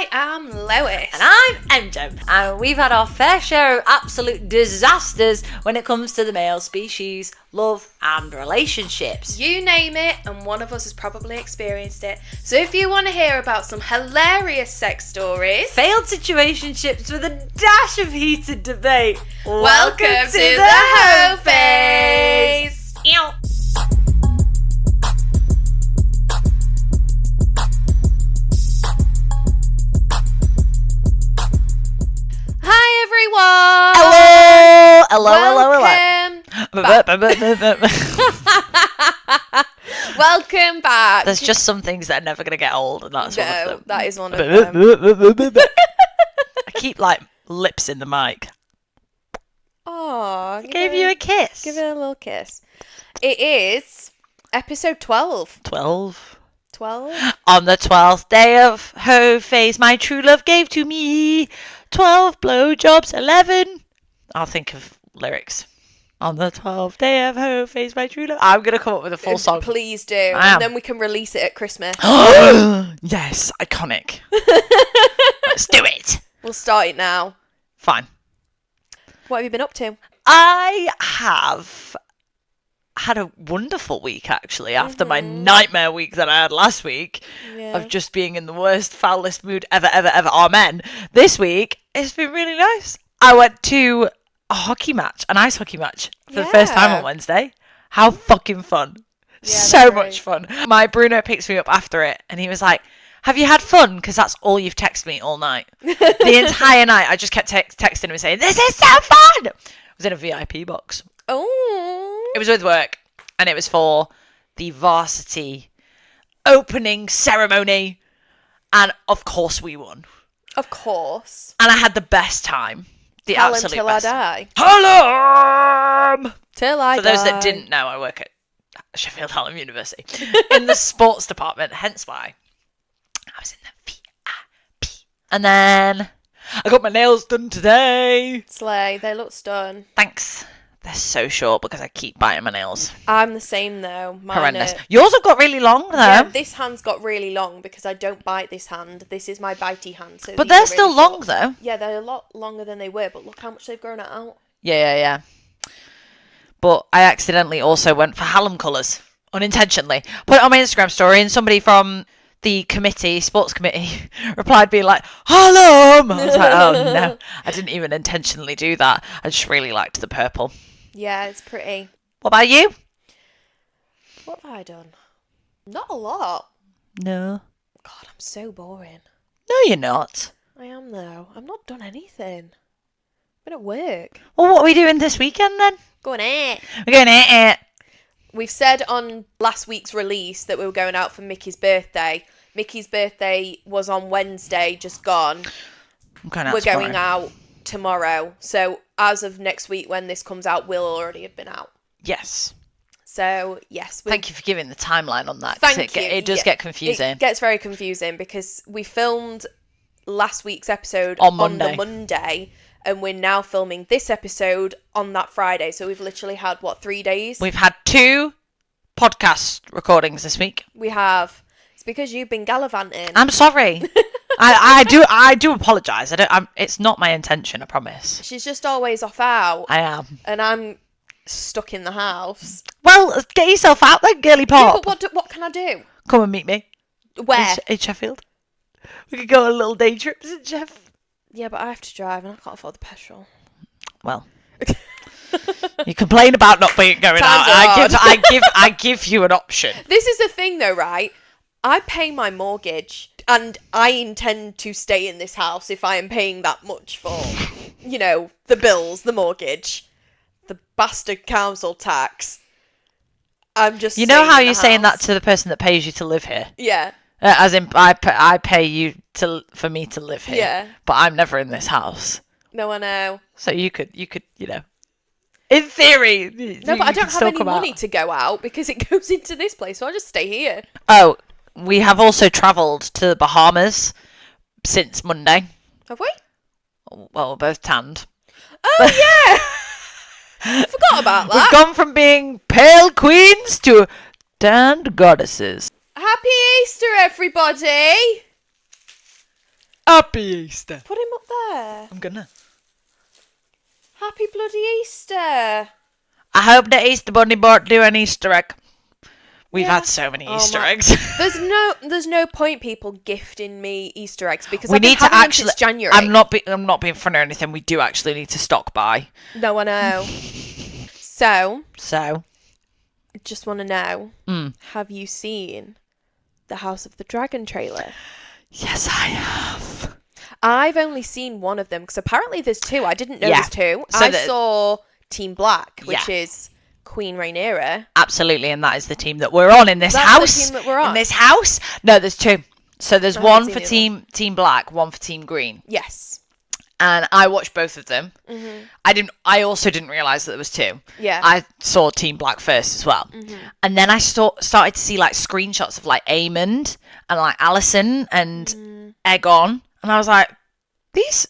I am Lois. And I'm EmJem. And we've had our fair share of absolute disasters when it comes to the male species, love and relationships. You name it, and one of us has probably experienced it. So if you want to hear about some hilarious sex stories, failed situationships with a dash of heated debate, welcome to the Hoe Phase. Ew. Hi everyone! Hello. Welcome back. There's just some things that are never going to get old, and that's one of them. That is one of them. I keep like lips in the mic. Oh, Gave you a kiss. Give it a little kiss. It is episode 12. 12. 12? On the 12th day of Hoe Phase, my true love gave to me 12 blowjobs, 11. I'll think of lyrics. On the 12th day of Hoe Phase, my true love. I'm going to come up with a full song. Please do. And then we can release it at Christmas. Yes, iconic. Let's do it. We'll start it now. Fine. What have you been up to? I have had a wonderful week, actually, after my nightmare week that I had last week of just being in the worst, foulest mood ever. Amen. This week, it's been really nice. I went to an ice hockey match for the first time on Wednesday. How fucking fun. Yeah, so much fun. My Bruno picks me up after it and he was like, have you had fun? Because that's all you've texted me all night. The entire night, I just kept texting him saying, this is so fun. I was in a VIP box. Oh. It was with work, and it was for the varsity opening ceremony, and of course we won. Of course. And I had the best time. The Tell absolute till best. I die. Hallam! Till I die. For those that didn't know, I work at Sheffield Hallam University in the sports department, hence why I was in the VIP. And then I got my nails done today. Slay, they look stunned. Thanks. They're so short because I keep biting my nails. I'm the same though. Mine horrendous. Yours have got really long though. Yeah, this hand's got really long because I don't bite this hand. This is my bitey hand. So but they're still really long though. Yeah, they're a lot longer than they were, but look how much they've grown it out. Yeah. But I accidentally also went for Hallam colours. Unintentionally. Put it on my Instagram story and somebody from the sports committee, replied being like, Hallam! I was like, oh no. I didn't even intentionally do that. I just really liked the purple. Yeah, it's pretty. What about you? What have I done? Not a lot. No. God, I'm so boring. No, you're not. I am though. I've not done anything. Been at work. Well, what are we doing this weekend then? Going out. We're going out. We've said on last week's release that we were going out for Mickey's birthday. Mickey's birthday was on Wednesday, just gone. We're going out tomorrow. So as of next week when this comes out, we'll already have been out. Yes. So, yes. Thank you for giving the timeline on that. Thank you. It does get confusing. It gets very confusing because we filmed last week's episode on the Monday. And we're now filming this episode on that Friday. So we've literally had, 3 days? We've had 2 podcast recordings this week. We have. It's because you've been gallivanting. I'm sorry. I do apologise. It's not my intention, I promise. She's just always off out. I am. And I'm stuck in the house. Well, get yourself out then, girly pop. Yeah, but what can I do? Come and meet me. Where? In Sheffield. We could go on little day trips in Sheffield. Yeah, but I have to drive and I can't afford the petrol. Well, you complain about not going out. I give you an option. This is the thing, though, right? I pay my mortgage, and I intend to stay in this house if I am paying that much for, the bills, the mortgage, the bastard council tax. I'm just. You know how you're saying that to the person that pays you to live here? Yeah. As in, I pay you for me to live here. Yeah. But I'm never in this house. No, I know. So you could, in theory. No, but I don't have any money to go out because it goes into this place, so I'll just stay here. Oh, we have also travelled to the Bahamas since Monday. Have we? Well, we're both tanned. Oh, yeah! Forgot about that. We've gone from being pale queens to tanned goddesses. Happy Easter, everybody! Happy Easter. Put him up there. I'm gonna. Happy bloody Easter. I hope the Easter Bunny bought you an Easter egg. We've had so many Easter eggs. There's no point people gifting me Easter eggs because we I've been need to having them actually. since January. I'm not being funny or anything. We do actually need to stock buy. No, I know. So, I just want to know, have you seen the House of the Dragon trailer? Yes, I have. I've only seen one of them because apparently there's two. I didn't know there's two. So I saw Team Black, which Yeah. is Queen Rhaenyra. Absolutely, and that is the team that we're on in this That's house. the team that we're on? In this house? No, there's two. So there's I one haven't for seen Team Black, one for Team Green. Yes. And I watched both of them. I also didn't realise that there was two. Yeah. I saw Team Black first as well. And then I started to see like screenshots of like Aemond and like Alicent and Aegon. And I was like, these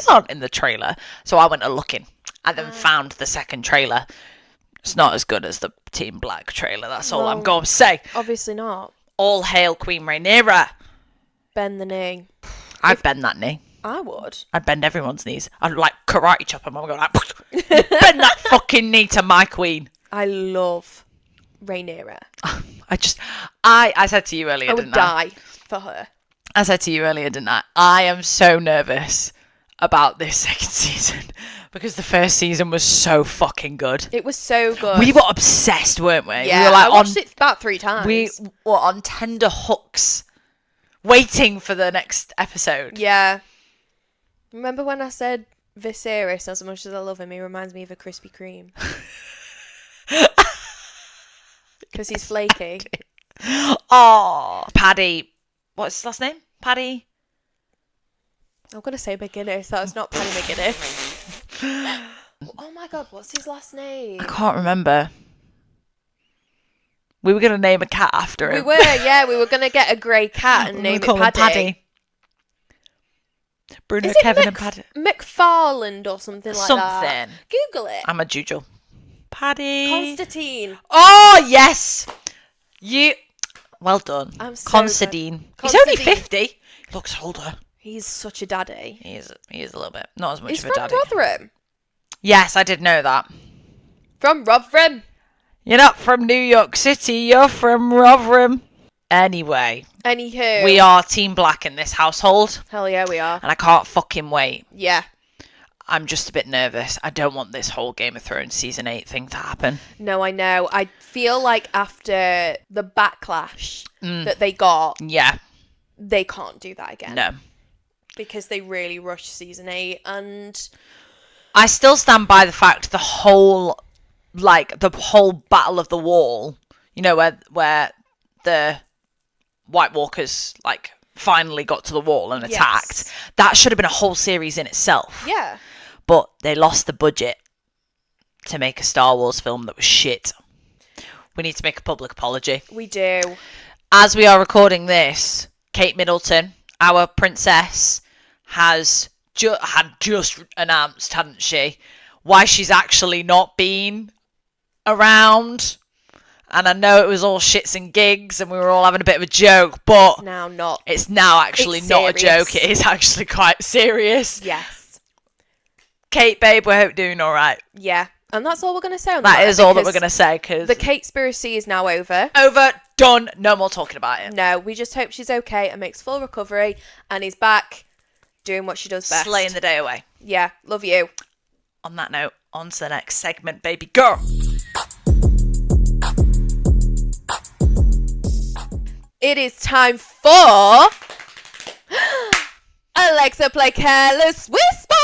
aren't in the trailer. So I went a looking and then found the second trailer. It's not as good as the Team Black trailer. That's all I'm going to say. Obviously not. All hail Queen Rhaenyra. Bend the knee. I'd bend that knee. I would. I'd bend everyone's knees. I'd like karate chop them. I'm going like, bend that fucking knee to my queen. I love Rhaenyra. I said to you earlier, I would didn't I? die for her. I said to you earlier, didn't I? I am so nervous about this second season because the first season was so fucking good. It was so good. We were obsessed, weren't we? Yeah, we were like I watched it about 3 times. We were on tender hooks, waiting for the next episode. Yeah. Remember when I said Viserys, as much as I love him, he reminds me of a Krispy Kreme. Because he's flaky. Oh, Paddy. What's his last name? Paddy? I'm going to say McGuinness. That was not Paddy McGuinness. Oh my god, what's his last name? I can't remember. We were going to name a cat after him. We were going to get a grey cat and name it Paddy. Bruno, Is it Kevin and Paddy. McFarland or something like that? Something. Google it. I'm a jujel. Paddy. Constantine. Oh, yes. Well done. I'm so Considine. good. He's only Considine. 50. He looks older. He's such a daddy. He is a little bit. Not as much He's of a from daddy. Rotherham. Yes, I did know that. From Rotherham. You're not from New York City. You're from Rotherham. Anyway. Anywho. We are Team Black in this household. Hell yeah, we are. And I can't fucking wait. Yeah. I'm just a bit nervous. I don't want this whole Game of Thrones season 8 thing to happen. No, I know. I feel like after the backlash that they got, Yeah. they can't do that again. No. Because they really rushed season 8 and... I still stand by the fact the whole Battle of the Wall, you know, where the White Walkers, like, finally got to the wall and attacked. Yes. That should have been a whole series in itself. Yeah. But they lost the budget to make a Star Wars film that was shit. We need to make a public apology. We do. As we are recording this, Kate Middleton, our princess, had just announced, hadn't she, why she's actually not been around. And I know it was all shits and gigs and we were all having a bit of a joke, but it's now actually not a joke. It is actually quite serious. Yes. Kate, babe, we hope you're doing all right. Yeah. And that's all we're going to say on that. That is all that we're going to say. Cause the Kate-spiracy is now over. Over, done, no more talking about it. No, we just hope she's okay and makes full recovery and is back doing what she does best. Slaying the day away. Yeah, love you. On that note, on to the next segment, baby girl. It is time for Alexa play Careless Whisper.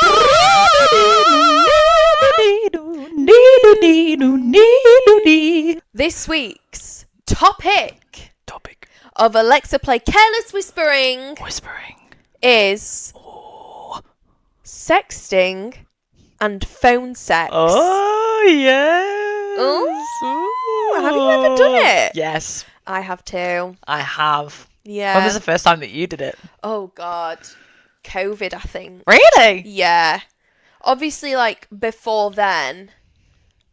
This week's topic of Alexa play Careless Whispering is sexting and phone sex. Oh, yes. Ooh, have you ever done it? Yes. I have too. I have. Yeah. When was the first time that you did it? Oh, God. COVID, I think. Really? Yeah. Obviously, like, before then,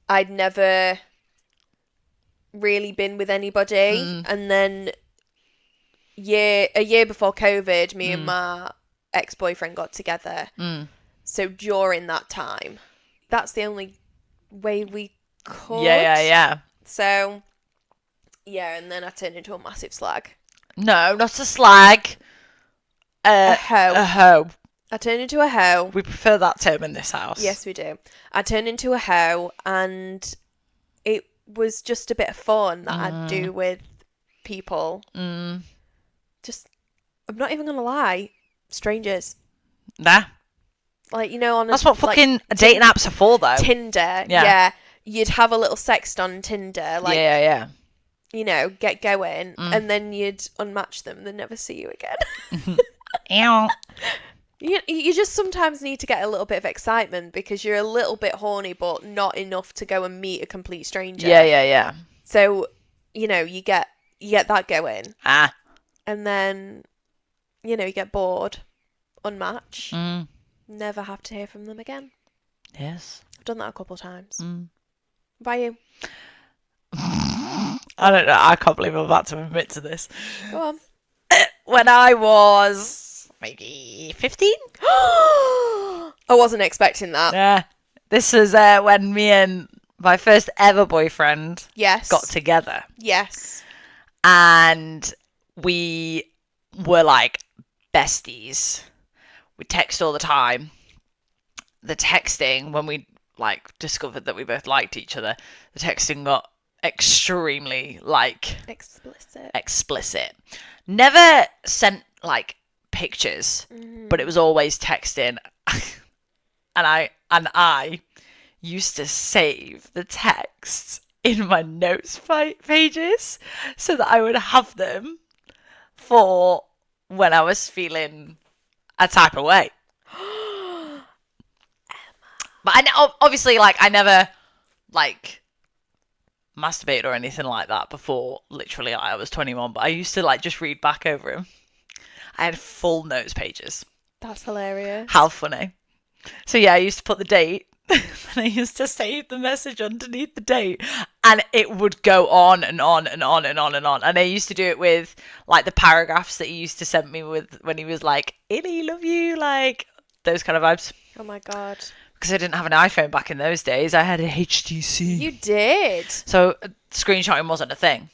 I'd never really been with anybody. And then a year before COVID, me and my ex-boyfriend got together. So during that time, that's the only way we could. Yeah. So, yeah, and then I turned into a massive slag. No, not a slag. A hoe. A hoe. I turned into a hoe. We prefer that term in this house. Yes, we do. I turned into a hoe, and it was just a bit of fun that I'd do with people. Just, I'm not even going to lie, strangers. Nah. Like, you know, on That's what fucking dating apps are for, though. Tinder. Yeah. You'd have a little sext on Tinder. Like, yeah. You know, get going, and then you'd unmatch them. They'd never see you again. Ew. You just sometimes need to get a little bit of excitement because you're a little bit horny, but not enough to go and meet a complete stranger. Yeah. So, you know, you get that going. And then, you know, you get bored, unmatch, never have to hear from them again. Yes. I've done that a couple of times. What about you? I don't know. I can't believe I'm about to admit to this. Go on. When I was maybe 15? I wasn't expecting that. Yeah. This was when me and my first ever boyfriend got together. Yes. And we were like besties. We text all the time. The texting, when we like discovered that we both liked each other, the texting got extremely like explicit. Never sent like pictures, but it was always texting. and I used to save the texts in my notes pages so that I would have them for when I was feeling a type of way. But obviously, like, I never, like, masturbated or anything like that before, literally, I was 21. But I used to, like, just read back over him. I had full notes pages. That's hilarious. How funny. So, yeah, I used to put the date, and I used to save the message underneath the date. And it would go on and on and on and on and on. And I used to do it with, like, the paragraphs that he used to send me with when he was like, Illy, love you, like, those kind of vibes. Oh, my God. Because I didn't have an iPhone back in those days. I had a HTC. You did? So screenshotting wasn't a thing.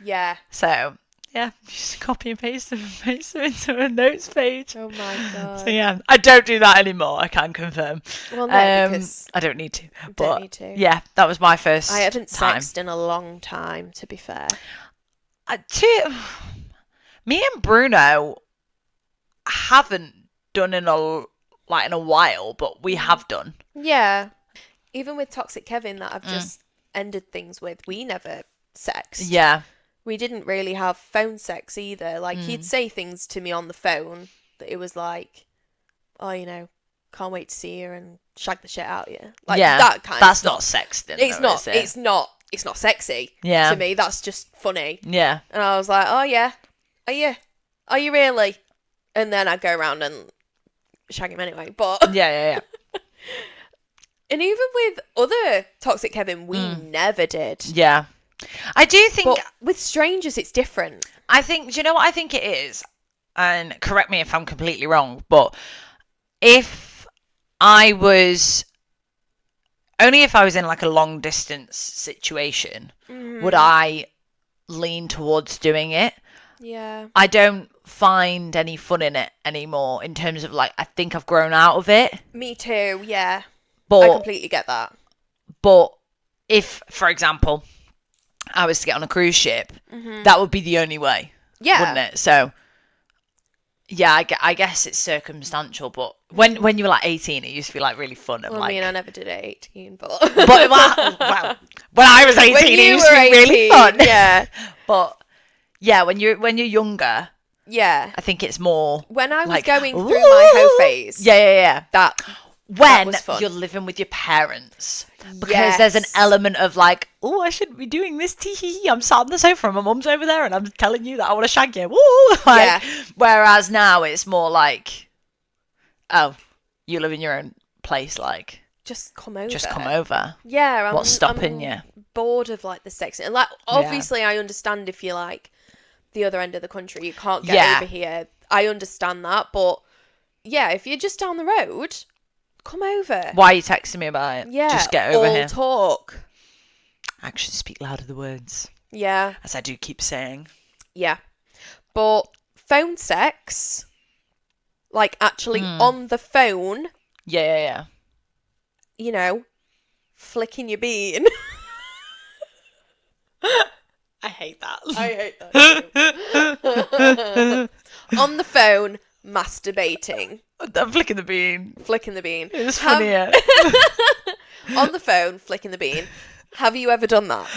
Yeah. So, yeah, just copy and paste them into a notes page. Oh, my God. So, yeah, I don't do that anymore, I can confirm. Well, no, because I don't need to. Don't need to. Yeah, that was my first I haven't time. sexted in a long time, to be fair. Me and Bruno haven't done in a while, but we have done. Yeah. Even with Toxic Kevin that I've just ended things with, we never sexed. Yeah. We didn't really have phone sex either. Like, he'd say things to me on the phone that it was like, oh, you know, can't wait to see you and shag the shit out of you. Like, that kind that's of not sexting. It's though, not. is it? It's not sexy. Yeah. To me, that's just funny. Yeah. And I was like, oh yeah, are you really? And then I'd go around and shag him anyway. But yeah. And even with other Toxic Kevin, we never did. Yeah. I do think... But with strangers, it's different. I think... Do you know what I think it is? And correct me if I'm completely wrong, but if I was... Only if I was in, like, a long-distance situation would I lean towards doing it. Yeah. I don't find any fun in it anymore in terms of, like, I think I've grown out of it. Me too, yeah. But, I completely get that. But if, for example, I was to get on a cruise ship, that would be the only way, wouldn't it? So, yeah, I guess it's circumstantial, but when you were like 18, it used to be like really fun. And, well, like... I mean, I never did it at 18, but... well, when I was 18, it used to be really fun. Yeah. But, yeah, when you're younger... Yeah. I think it's more... When I was like, going through my hoe phase... Yeah. That when was fun. You're living with your parents. Because there's an element of like, oh, I shouldn't be doing this. Tee-hee-hee. I'm sat on the sofa and my mum's over there and I'm telling you that I want to shag you. Woo! Like, whereas now it's more like, oh, you live in your own place. Like, just come over. Yeah. What's stopping you? Bored of like the sex. And like, obviously, I understand if you're like the other end of the country, you can't get over here. I understand that, but yeah, if you're just down the road, come over. Why are you texting me about it? Yeah, Just get over all here. talk. Actions speak louder than words. Yeah. As I do keep saying. Yeah. But phone sex, like actually on the phone, Yeah. you know, flicking your bean. I hate that. I hate that too. On the phone, masturbating. I'm flicking the bean. Flicking the bean. It's funnier. On the phone, flicking the bean. Have you ever done that?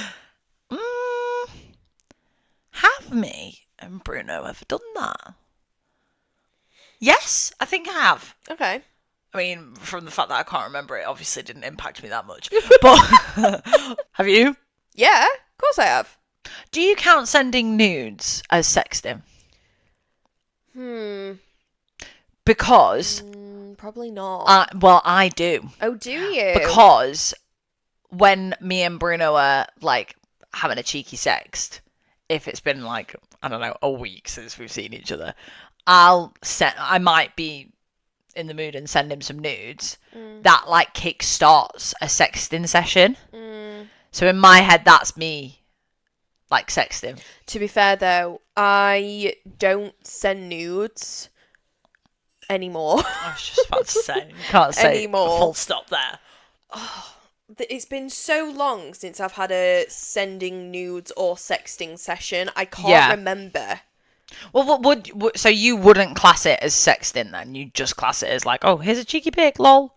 Have me and Bruno ever done that? Yes, I think I have. Okay. I mean, from the fact that I can't remember it, obviously didn't impact me that much. But have you? Yeah, of course I have. Do you count sending nudes as sexting? Because Probably not. I do. Oh, do you? Because when me and Bruno are like having a cheeky sext, if it's been like, I don't know, a week since we've seen each other, I might be in the mood and send him some nudes. That like kickstarts a sexting session. So in my head, that's me like sexting. To be fair though, I don't send nudes anymore. I was just about to say, you can't say Anymore. full stop there. It's been so long since I've had a sending nudes or sexting session. I can't remember. Well, so you wouldn't class it as sexting then? You just class it as like, oh, here's a cheeky pic, lol.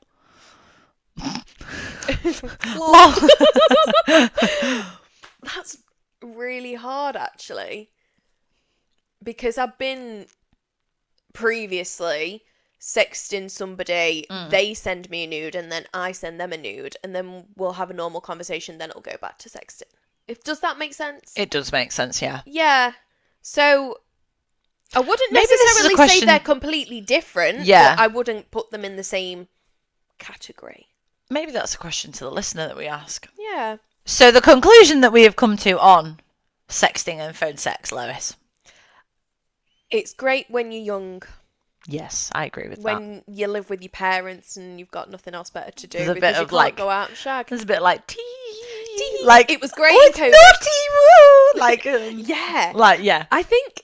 Lol. That's really hard, actually. Because I've been previously sexting somebody, they send me a nude, and then I send them a nude, and then we'll have a normal conversation, then it'll go back to sexting. Does that make sense? It does make sense, yeah. Yeah. So I wouldn't Maybe this is a necessarily say question- they're completely different, Yeah. but I wouldn't put them in the same category. Maybe that's a question to the listener that we ask. Yeah. So the conclusion that we have come to on sexting and phone sex, Lois. It's great when you're young, Yes, I agree with that. when you live with your parents and you've got nothing else better to do There's a because bit you of, can't like- go out and shag. There's a bit like Like, it was great oh, in it's COVID. naughty, woo! Like, Yeah. like, yeah. I think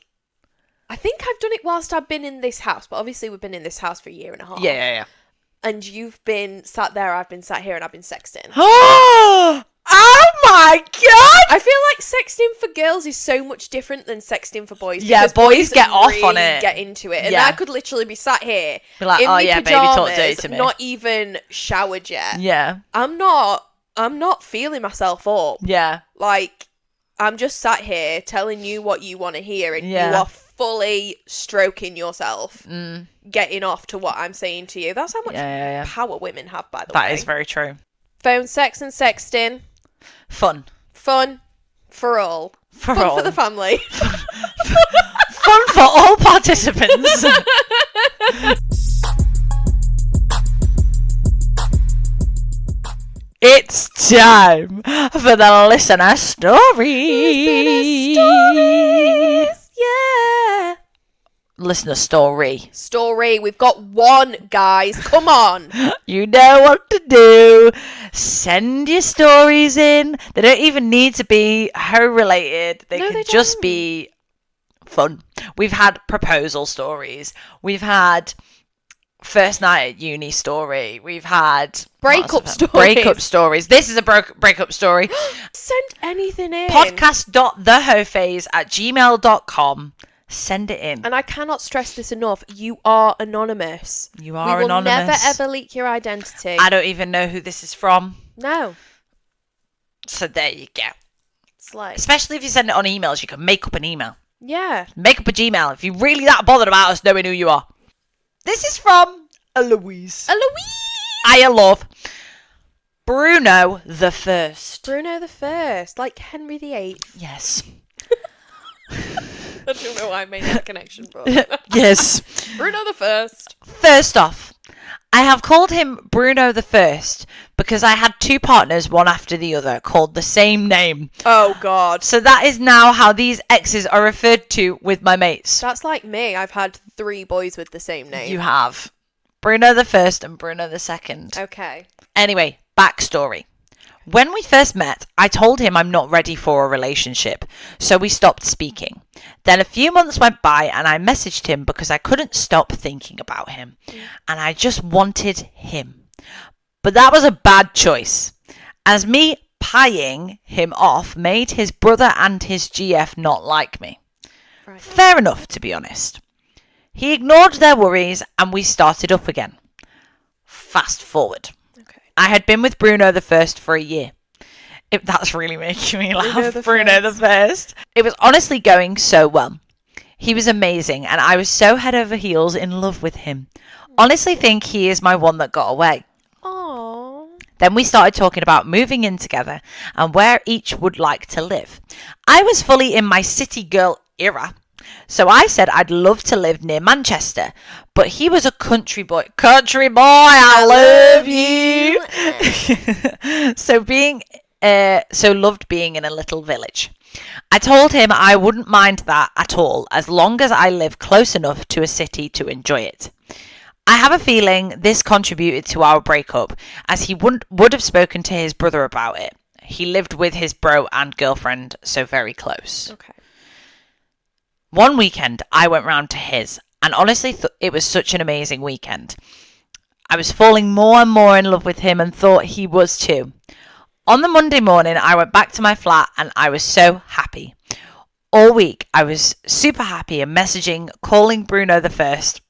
I've done it whilst I've been in this house, but obviously we've been in this house for a year and a half. Yeah. And you've been sat there, I've been sat here, and I've been sexting. Oh my god! I feel like sexting for girls is so much different than sexting for boys. Yeah, because boys get off on really it. Get into it, and Yeah. I could literally be sat here Be like, in oh my yeah, baby, pajamas, talk dirty to me. not even showered yet. Yeah, I'm not feeling myself up. yeah. Like, I'm just sat here telling you what you want to hear, and Yeah. you are fully stroking yourself, getting off to what I'm saying to you. That's how much Yeah. power women have, by the way. That is very true. Phone sex and sexting, Fun. fun for all. For Fun all. for the family. Fun for all participants. It's time for the listener story. Yeah. Listener story. Story. We've got one, guys. Come on. You know what to do. Send your stories in. They don't even need to be hoe related. They No, can they just don't. be fun. We've had proposal stories. We've had first night at uni story. We've had Breakup stories. Breakup stories. This is a breakup story. Send anything in. Podcast.thehoephase@gmail.com. Send it in. And I cannot stress this enough. You are anonymous. You are we will anonymous. never ever leak your identity. I don't even know who this is from. No. So there you go. It's like, Especially if you send it on emails, you can make up an email. yeah. Make up a Gmail if you're really that bothered about us knowing who you are. This is from Eloise. Eloise! I love Bruno the First. Bruno the First, like Henry VIII. Yes. I don't know why I made that connection, but Yes. Bruno the First. First off, I have called him Bruno the First because I had two partners, one after the other, called the same name. Oh God, So that is now how these exes are referred to with my mates. that's like me. I've had 3 boys with the same name. You have. Bruno the first and Bruno the second. Okay. Anyway, backstory. When we first met, I told him I'm not ready for a relationship, so we stopped speaking. Then a few months went by and I messaged him because I couldn't stop thinking about him, and I just wanted him. But that was a bad choice, as me pieing him off made his brother and his GF not like me. Right. Fair enough, to be honest. He ignored their worries and we started up again. Fast forward. Okay. I had been with Bruno the first for a year. That's really making me laugh. Bruno the first. It was honestly going so well. He was amazing and I was so head over heels in love with him. Honestly think he is my one that got away. Aww. Then we started talking about moving in together and where each would like to live. I was fully in my city girl era, so I said I'd love to live near Manchester, but he was a country boy. Country boy, I love you. So loved being in a little village. I told him I wouldn't mind that at all, as long as I live close enough to a city to enjoy it. I have a feeling this contributed to our breakup, as he would have spoken to his brother about it. He lived with his bro and girlfriend, so very close. Okay. One weekend, I went round to his, and honestly, it was such an amazing weekend. I was falling more and more in love with him and thought he was too. On the Monday morning, I went back to my flat and I was so happy. All week, I was super happy and messaging, calling Bruno the first.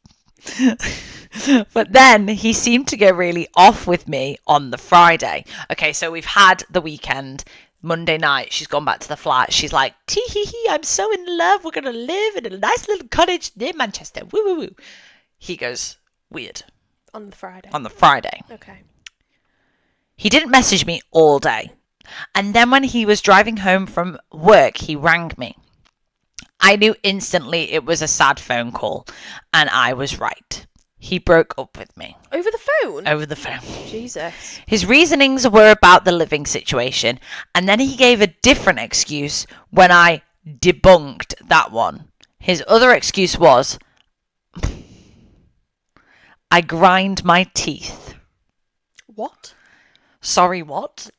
But then he seemed to go really off with me on the Friday. Okay, so we've had the weekend. Monday night, she's gone back to the flat. She's like, tee-hee-hee, I'm so in love. We're going to live in a nice little cottage near Manchester. Woo, woo, woo. He goes, weird. On the Friday. On the Friday. Okay. He didn't message me all day. And then when he was driving home from work, he rang me. I knew instantly it was a sad phone call, and I was right. He broke up with me. Over the phone? Over the phone. Jesus. His reasonings were about the living situation, and then he gave a different excuse when I debunked that one. His other excuse was, I grind my teeth. What? Sorry, what?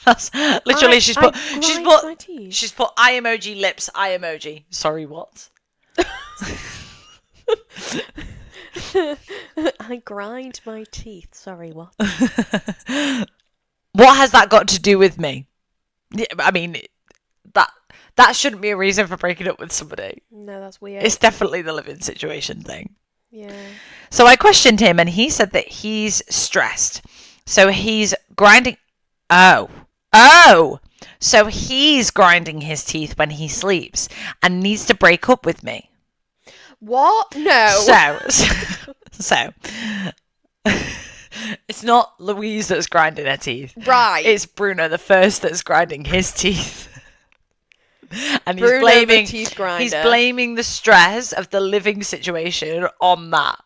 That's literally she's put eye emoji, lips, eye emoji. Sorry, what? I grind my teeth. Sorry, what? What has that got to do with me? I mean, that shouldn't be a reason for breaking up with somebody. No, that's weird. It's definitely the living situation thing. Yeah. So I questioned him and he said that he's stressed. So he's grinding... Oh! So he's grinding his teeth when he sleeps and needs to break up with me. What? No. So it's not Louise that's grinding her teeth. Right. It's Bruno the first that's grinding his teeth. And Bruno the teeth grinder. He's blaming the stress of the living situation on that.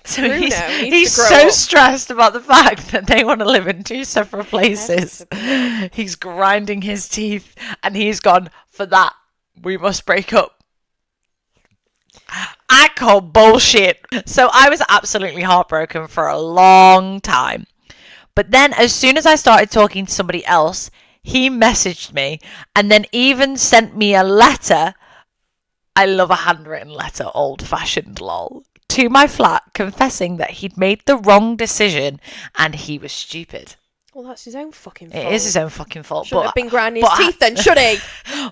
So Bruno he's so stressed about the fact that they want to live in two separate places. He's grinding his teeth and he's gone, for that, we must break up. I call bullshit. So I was absolutely heartbroken for a long time. But then as soon as I started talking to somebody else, he messaged me and then even sent me a letter. I love a handwritten letter, old-fashioned lol. To my flat, confessing that he'd made the wrong decision and he was stupid. Well, that's his own fucking fault. It is his own fucking fault. Shouldn't have been grinding his teeth then, should he?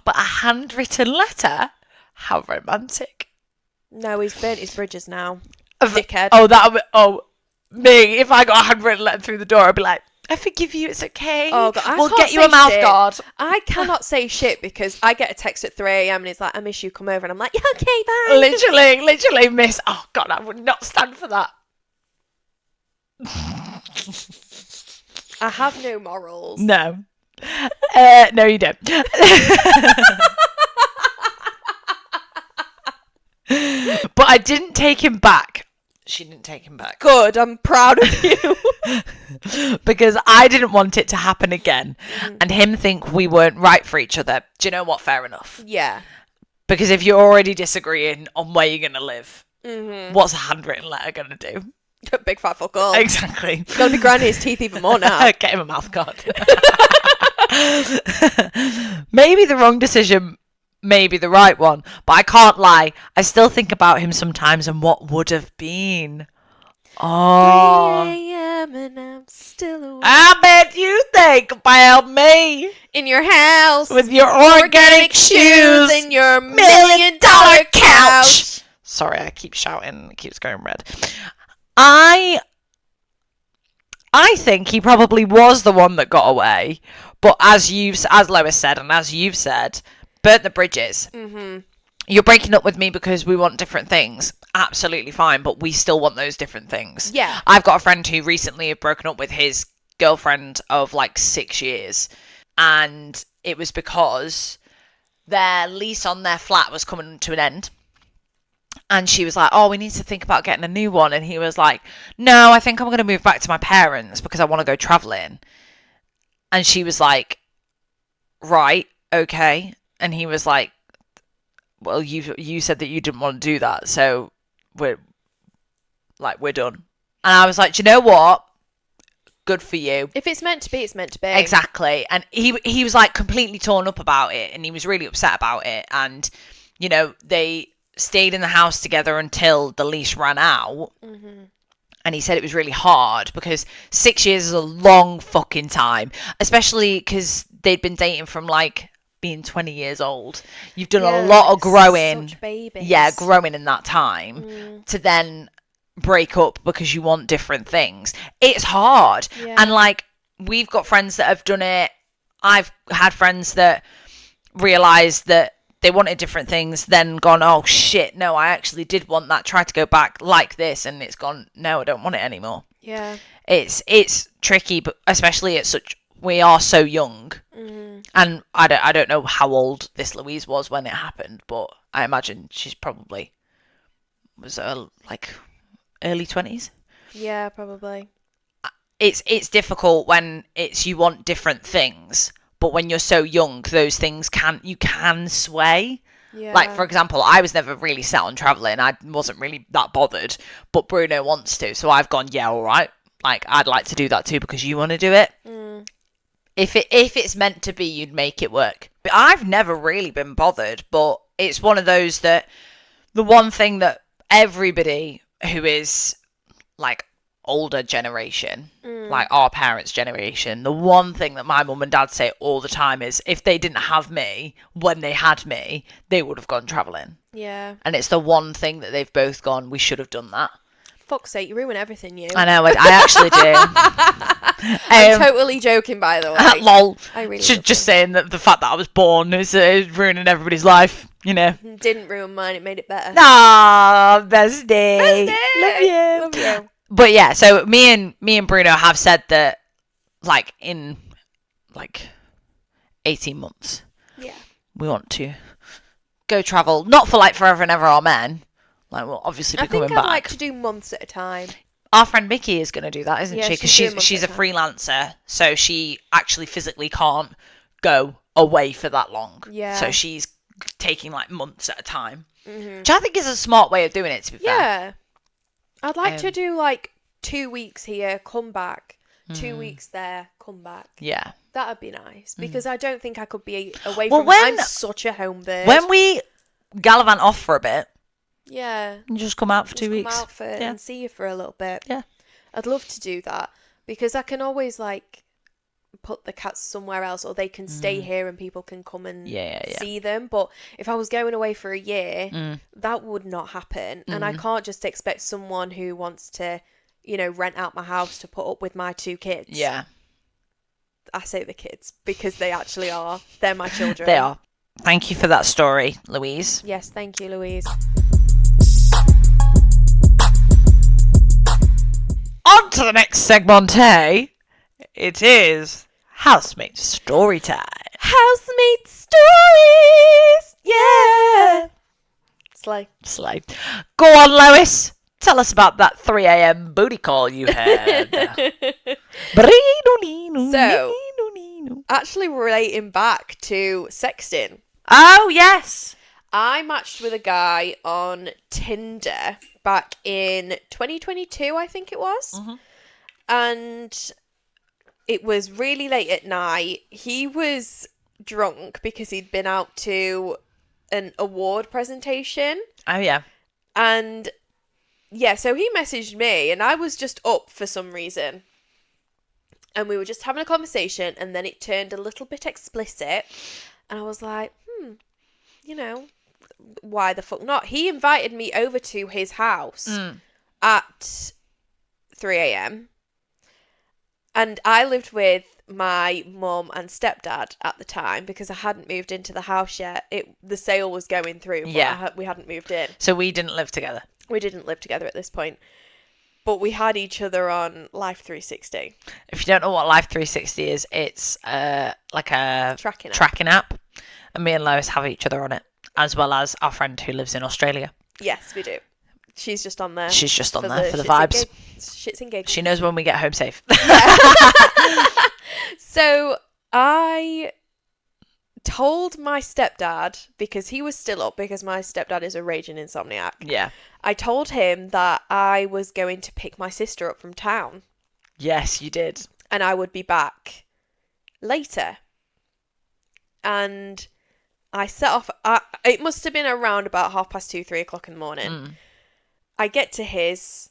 But a handwritten letter? How romantic. No, he's burnt his bridges now. Dickhead. Me. If I got a handwritten letter through the door, I'd be like, I forgive you, it's okay. Oh, God, we'll get you a mouth guard. I cannot say shit because I get a text at 3 a.m. and it's like, I miss you, come over. And I'm like, yeah, okay, bye. Literally miss. Oh, God, I would not stand for that. I have no morals. No. No, you don't. But I didn't take him back. She didn't take him back. Good, I'm proud of you. Because I didn't want it to happen again and him think we weren't right for each other. Do you know what? Fair enough. Yeah. Because if you're already disagreeing on where you're going to live, What's a handwritten letter going to do? Big fat fuck all. Exactly. Gotta be grinding his teeth even more now. Get him a mouth guard. Maybe the wrong decision, maybe the right one. But I can't lie. I still think about him sometimes and what would have been. Oh. 3 a.m. and I'm still awake. I bet you think about me. In your house. With your organic shoes. And your $1 million couch. Sorry, I keep shouting. It keeps going red. I think he probably was the one that got away. But as Lois said, and as you've said, burnt the bridges. Mm-hmm. You're breaking up with me because we want different things. Absolutely fine, but we still want those different things. Yeah. I've got a friend who recently had broken up with his girlfriend of like 6 years. And it was because their lease on their flat was coming to an end. And she was like, oh, we need to think about getting a new one. And he was like, no, I think I'm going to move back to my parents because I want to go travelling. And she was like, right, okay. And he was like, well, you said that you didn't want to do that. So we're done. And I was like, do you know what? Good for you. If it's meant to be, it's meant to be. Exactly. And he was like completely torn up about it. And he was really upset about it. And, you know, they stayed in the house together until the lease ran out. Mm-hmm. And he said it was really hard because 6 years is a long fucking time, especially because they'd been dating from like being 20 years old. You've done a lot of growing. Such babies. Yeah, growing in that time to then break up because you want different things. It's hard. Yeah. And like, we've got friends that have done it. I've had friends that realised that they wanted different things, then gone, oh shit, no, I actually did want that. Tried to go back like this, and it's gone, no, I don't want it anymore. Yeah. It's tricky, but especially we are so young. Mm. And I don't know how old this Louise was when it happened, but I imagine she's probably was like early 20s. Yeah, probably. It's difficult when you want different things. But when you're so young, those things you can sway. Yeah. Like, for example, I was never really set on travelling. I wasn't really that bothered. But Bruno wants to. So I've gone, yeah, all right. Like, I'd like to do that too because you want to do it. Mm. If it's meant to be, you'd make it work. But I've never really been bothered. But it's one of those that the one thing that everybody who is, like, older generation, like our parents' generation, the one thing that my mum and dad say all the time is if they didn't have me when they had me, they would have gone travelling. Yeah. And it's the one thing that they've both gone, we should have done that. Fuck's sake, you ruin everything, you. I know, I actually do. I'm totally joking, by the way. Lol. I really just saying that the fact that I was born is ruining everybody's life, you know. Didn't ruin mine, it made it better. Aww, bestie. Love you. Love you. But yeah, so me and Bruno have said that, like, in, like, 18 months, yeah, we want to go travel, not for, like, forever and ever, our men. Like, we'll obviously be coming back. I think I'd like to do months at a time. Our friend Mickey is going to do that, isn't she? Because she's a freelancer, so she actually physically can't go away for that long. Yeah. So she's taking, like, months at a time. Mm-hmm. Which I think is a smart way of doing it, to be fair. Yeah. I'd like to do, like, 2 weeks here, come back. 2 weeks there, come back. Yeah. That'd be nice. Because I don't think I could be away from... I'm such a home bird. When we gallivant off for a bit... Yeah. And just come out for 2 weeks. Come out and see you for a little bit. Yeah. I'd love to do that. Because I can always, like, put the cats somewhere else, or they can stay here and people can come and see them. But if I was going away for a year, that would not happen. And I can't just expect someone who wants to, you know, rent out my house to put up with my 2 kids. Yeah. I say the kids because they actually are. They're my children. They are. Thank you for that story, Louise. Yes, thank you, Louise. On to the next segment, hey? It is Housemate Story Time. Housemate Stories! Yeah! Slay. Go on, Lois. Tell us about that 3 a.m. booty call you had. So, actually relating back to sexting. Oh, yes. I matched with a guy on Tinder back in 2022, I think it was. Mm-hmm. And it was really late at night. He was drunk because he'd been out to an award presentation. Oh, yeah. And yeah, so he messaged me and I was just up for some reason. And we were just having a conversation and then it turned a little bit explicit. And I was like, you know, why the fuck not? He invited me over to his house at 3 a.m. And I lived with my mum and stepdad at the time because I hadn't moved into the house yet. The sale was going through, but we hadn't moved in. So we didn't live together. We didn't live together at this point. But we had each other on Life 360. If you don't know what Life 360 is, it's like a tracking app. And me and Lois have each other on it, as well as our friend who lives in Australia. Yes, we do. She's just on there. She's just on there for the vibes. Shits and gigs. She knows when we get home safe. So I told my stepdad, because he was still up, because my stepdad is a raging insomniac. Yeah. I told him that I was going to pick my sister up from town. Yes, you did. And I would be back later. And I set off, it must have been around about 2:30, 3 o'clock in the morning. I get to his,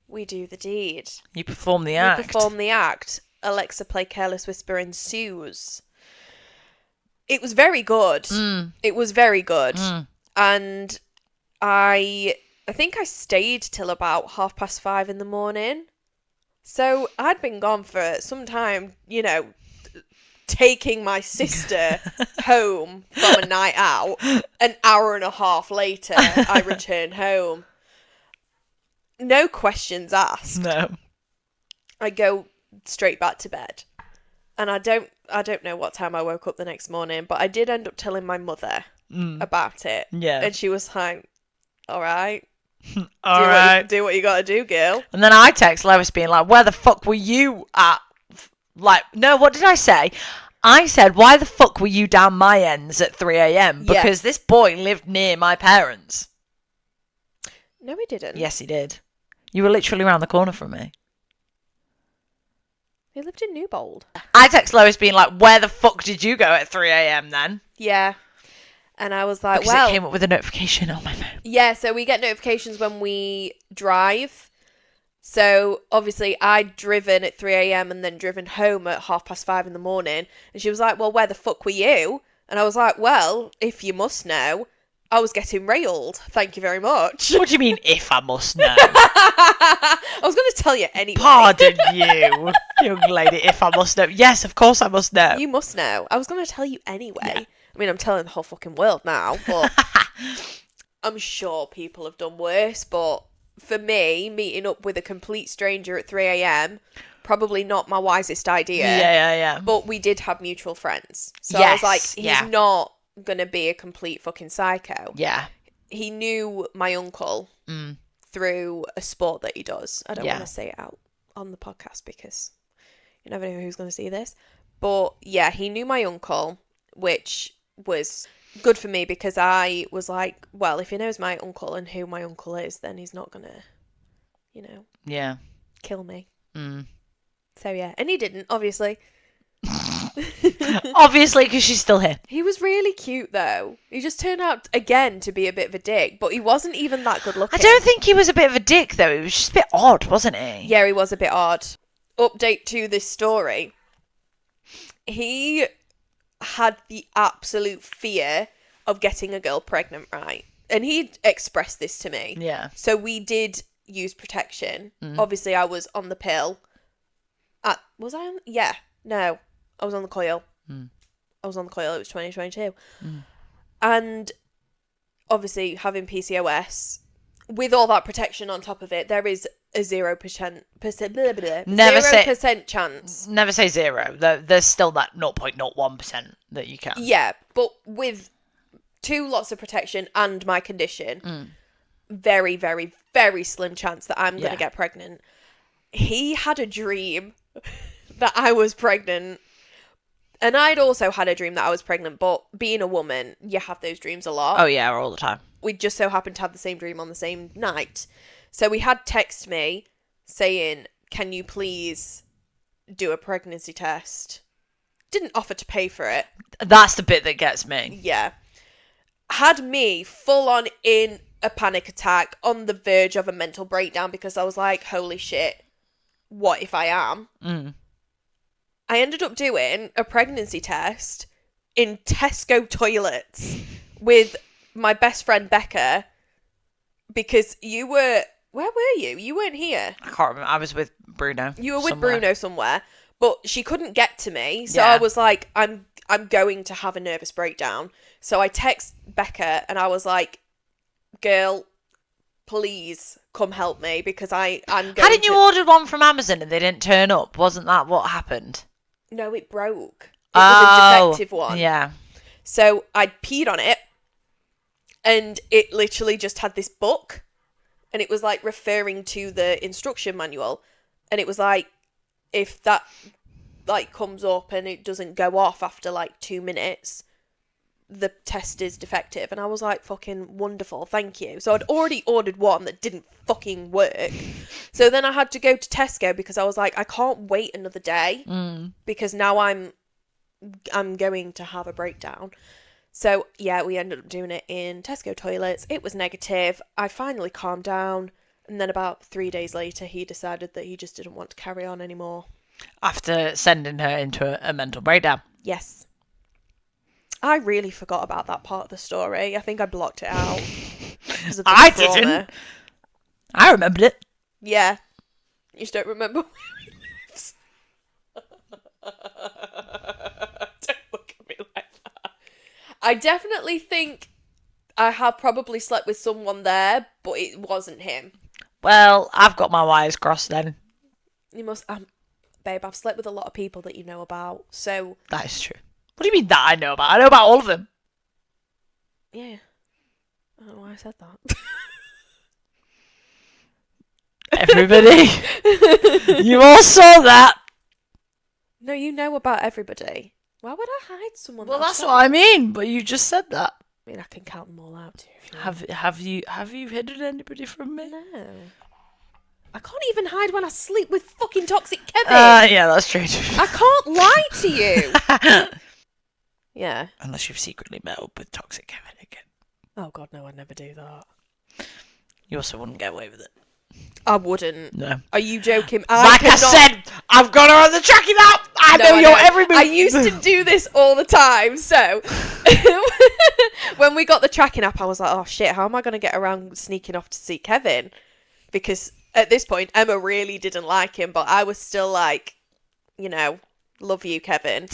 we do the deed. You perform the act. We perform the act. Alexa play Careless Whisper ensues. It was very good. It was very good. And I think I stayed till about 5:30 in the morning. So I'd been gone for some time, you know, taking my sister home from a night out. An hour and a half later, I returned home. No questions asked. No. I go straight back to bed. And I don't know what time I woke up the next morning, but I did end up telling my mother about it. Yeah. And she was like, all right. All right. Do what you gotta do, girl. And then I text Lois being like, where the fuck were you at? Like, no, what did I say? I said, why the fuck were you down my ends at 3 a.m? Because this boy lived near my parents. No, he didn't. Yes, he did. You were literally around the corner from me. He lived in Newbold. I text Lois being like, where the fuck did you go at 3 a.m. then? Yeah. And I was like, because it came up with a notification on my phone. Yeah, so we get notifications when we drive. So obviously I'd driven at 3 a.m. and then driven home at 5:30 in the morning. And she was like, well, where the fuck were you? And I was like, well, if you must know, I was getting railed. Thank you very much. What do you mean, if I must know? I was going to tell you anyway. Pardon you, young lady, if I must know. Yes, of course I must know. You must know. I was going to tell you anyway. Yeah. I mean, I'm telling the whole fucking world now, but I'm sure people have done worse. But for me, meeting up with a complete stranger at 3 a.m, probably not my wisest idea. Yeah. But we did have mutual friends. So I was like, he's not going to be a complete fucking psycho. Yeah. He knew my uncle through a sport that he does. I don't want to say it out on the podcast because you never know who's going to see this. But yeah, he knew my uncle, which was good for me because I was like, well, if he knows my uncle and who my uncle is, then he's not going to, you know, kill me. So yeah, and he didn't, obviously. Obviously, because she's still here. He was really cute, though. He just turned out, again, to be a bit of a dick, but he wasn't even that good looking. I don't think he was a bit of a dick, though. He was just a bit odd, wasn't he? Yeah, he was a bit odd. Update to this story. He had the absolute fear of getting a girl pregnant, right? And he'd expressed this to me. Yeah. So we did use protection. Obviously, I was on the pill. Was I on? Yeah. No. I was on the coil. I was on the coil. It was 2022. And obviously, having PCOS, with all that protection on top of it, there is a 0% chance. Never say zero. There's still that 0.01% that you can. Yeah, but with lots of protection and my condition, very, very, very slim chance that I'm going to get pregnant. He had a dream that I was pregnant And I'd also had a dream that I was pregnant, but being a woman, you have those dreams a lot. Oh, yeah, all the time. We just so happened to have the same dream on the same night. So we had text me saying, can you please do a pregnancy test? Didn't offer to pay for it. That's the bit that gets me. Yeah. Had me full on in a panic attack, on the verge of a mental breakdown, because I was like, holy shit, what if I am? I ended up doing a pregnancy test in Tesco toilets with my best friend Becca, because you were... Where were you? You weren't here. I can't remember. I was with Bruno. You were with somewhere. Bruno somewhere, but she couldn't get to me, so Yeah. I was like, I'm going to have a nervous breakdown. So I text Becca and I was like, girl, please come help me, because I'm going Hadn't to... you ordered one from Amazon and they didn't turn up? Wasn't that what happened? No, it broke. It was a defective one. Yeah. So I peed on it, and it literally just had this book, and it was like referring to the instruction manual, and it was like, if that like comes up and it doesn't go off after like 2 minutes, the test is defective. And I was like, fucking wonderful, thank you. So I'd already ordered one that didn't fucking work. So then I had to go to Tesco, because I was like, I can't wait another day, because now I'm going to have a breakdown. So yeah, we ended up doing it in Tesco toilets. It was negative. I finally calmed down, and then about 3 days later, he decided that he just didn't want to carry on anymore. After sending her into a mental breakdown. Yes. I really forgot about that part of the story. I think I blocked it out. Because of the I trauma. didn't. I remembered it. Yeah. You just don't remember where he lives. Don't look at me like that. I definitely think I have probably slept with someone there, but it wasn't him. Well, I've got my wires crossed then. You must... babe, I've slept with a lot of people that you know about, so... That is true. What do you mean that I know about? I know about all of them. Yeah. I don't know why I said that. Everybody. You all saw that. No, you know about everybody. Why would I hide someone? Well, that I've that's slept what I mean. But you just said that. I mean, I can count them all out too. If you want. Have you hidden anybody from me? No. I can't even hide when I sleep with fucking toxic Kevin. Yeah, that's true. I can't lie to you. Yeah. Unless you've secretly met up with toxic Kevin again. Oh god, no, I'd never do that. You also wouldn't get away with it. I wouldn't. No. Are you joking? I said, I've got her on the tracking app. I know your every move. I used to do this all the time. So when we got the tracking app, I was like, oh shit, how am I going to get around sneaking off to see Kevin? Because at this point, Emma really didn't like him, but I was still like, you know, love you, Kevin.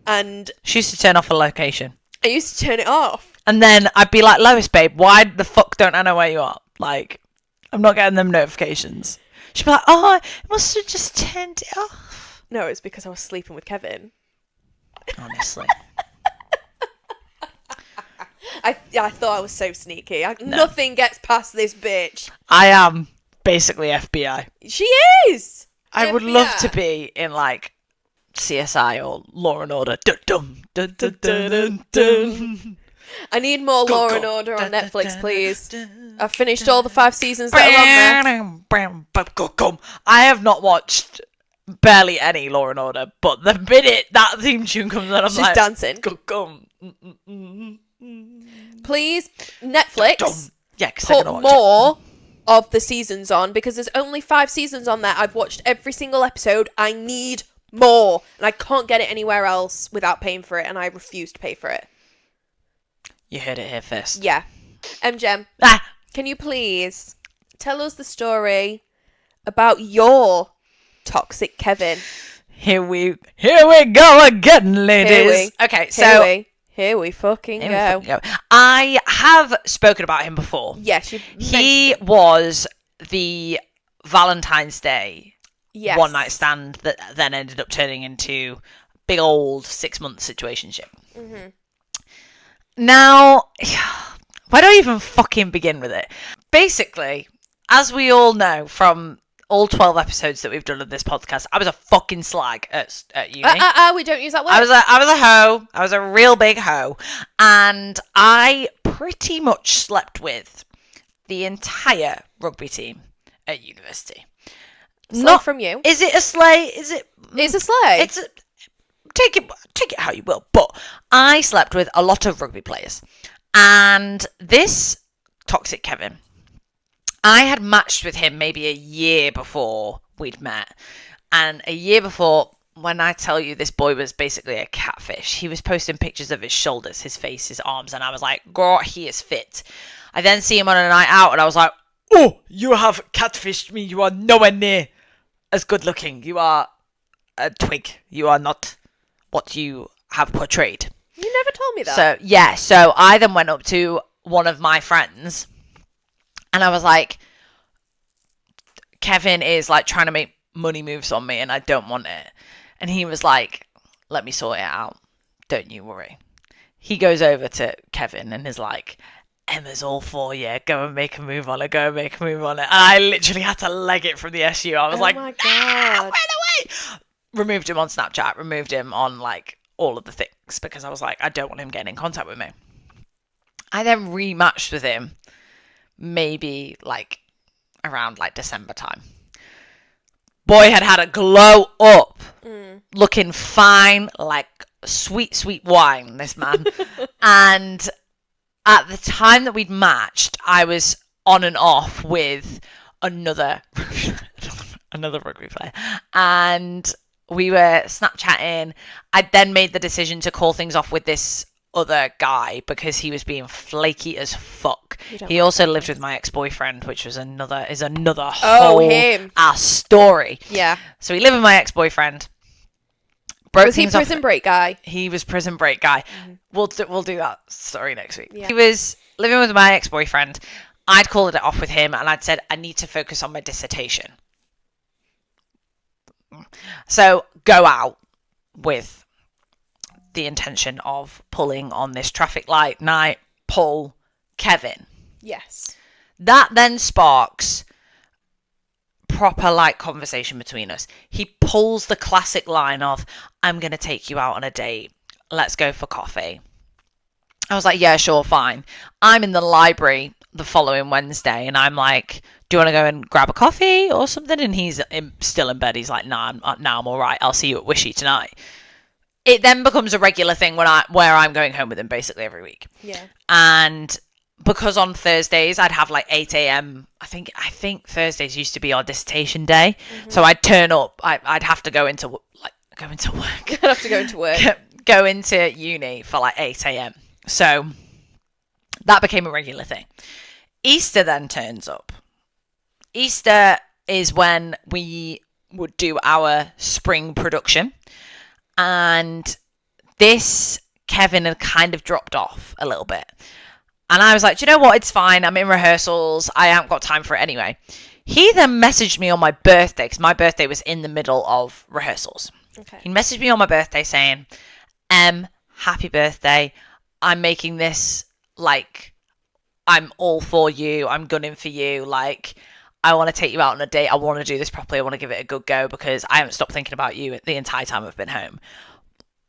And she used to turn off her location. I used to turn it off. And then I'd be like, Lois, babe, why the fuck don't I know where you are? Like, I'm not getting them notifications. She'd be like, oh, I must have just turned it off. No, it's because I was sleeping with Kevin. Honestly. I thought I was so sneaky. Nothing gets past this bitch. I am basically FBI. She is! I would FBI. love to be in, like, CSI or Law and Order. Dun, dun, dun, dun, dun, dun, dun. I need more Law and Order on Netflix, please. I've finished all the 5 seasons that are on there. I have not watched barely any Law and Order, but the minute that theme tune comes on, I'm She's like... dancing. Please, Netflix, Yeah, 'cause they're put gonna watch more of the seasons on, because there's only 5 seasons on there. I've watched every single episode. I need more, and I can't get it anywhere else without paying for it, and I refuse to pay for it. You heard it here first. Yeah. EmJem, Ah! can you please tell us the story about your toxic Kevin? Here we go again, ladies. Okay, so Here we fucking go. I have spoken about him before. Yes, you He mentioned it. was the Valentine's Day Yes. one night stand that then ended up turning into big old 6-month situationship. Mm-hmm. Now, where do I even fucking begin with it? Basically, as we all know from all 12 episodes that we've done of this podcast, I was a fucking slag at uni. We don't use that word. I was a hoe. I was a real big hoe. And I pretty much slept with the entire rugby team at university. Not from you. Is it a slay? It's a slay. Take it how you will. But I slept with a lot of rugby players. And this toxic Kevin, I had matched with him maybe a year before we'd met. And a year before, when I tell you this boy was basically a catfish, he was posting pictures of his shoulders, his face, his arms, and I was like, girl, he is fit. I then see him on a night out, and I was like, oh, you have catfished me. You are nowhere near as good looking. You are a twig. You are not what you have portrayed. You never told me that. So I then went up to one of my friends, and I was like, Kevin is like trying to make money moves on me, and I don't want it. And he was like, let me sort it out. Don't you worry. He goes over to Kevin and is like, Emma's all for you. Go and make a move on her. Go and make a move on it. And I literally had to leg it from the SU. I was like, my God. By the way. Removed him on Snapchat. Removed him on like all of the things because I was like, I don't want him getting in contact with me. I then rematched with him maybe like around like December time. Boy had a glow up. Looking fine, like sweet, sweet wine, this man. And at the time that we'd matched, I was on and off with another rugby player. And we were Snapchatting. I then made the decision to call things off with this other guy because he was being flaky as fuck. He also lived with my ex-boyfriend, which was another whole ass story. Yeah. So he lived with my ex-boyfriend. Was he prison break guy? He was prison break guy. We'll do that story next week. Yeah. He was living with my ex-boyfriend. I'd called it off with him, and I'd said I need to focus on my dissertation. So go out with the intention of pulling on this traffic light night, pull Kevin. Yes. That then sparks proper like conversation between us. He pulls the classic line of, I'm going to take you out on a date. Let's go for coffee. I was like, yeah, sure, fine. I'm in the library the following Wednesday and I'm like, do you want to go and grab a coffee or something? And he's still in bed. He's like, nah, I'm all right. I'll see you at Wishy tonight. It then becomes a regular thing where I'm going home with him basically every week. Yeah. And because on Thursdays I'd have like 8 a.m. I think Thursdays used to be our dissertation day. Mm-hmm. So I'd turn up. I'd have to go into work. I'd have to go into work. Go into uni for like 8 a.m. So that became a regular thing. Easter then turns up. Easter is when we would do our spring production. And this Kevin had kind of dropped off a little bit. And I was like, do you know what? It's fine. I'm in rehearsals. I haven't got time for it anyway. He then messaged me on my birthday, because my birthday was in the middle of rehearsals. Okay. He messaged me on my birthday saying, happy birthday. I'm making this, like, I'm all for you. I'm gunning for you. Like, I want to take you out on a date. I want to do this properly. I want to give it a good go because I haven't stopped thinking about you the entire time I've been home.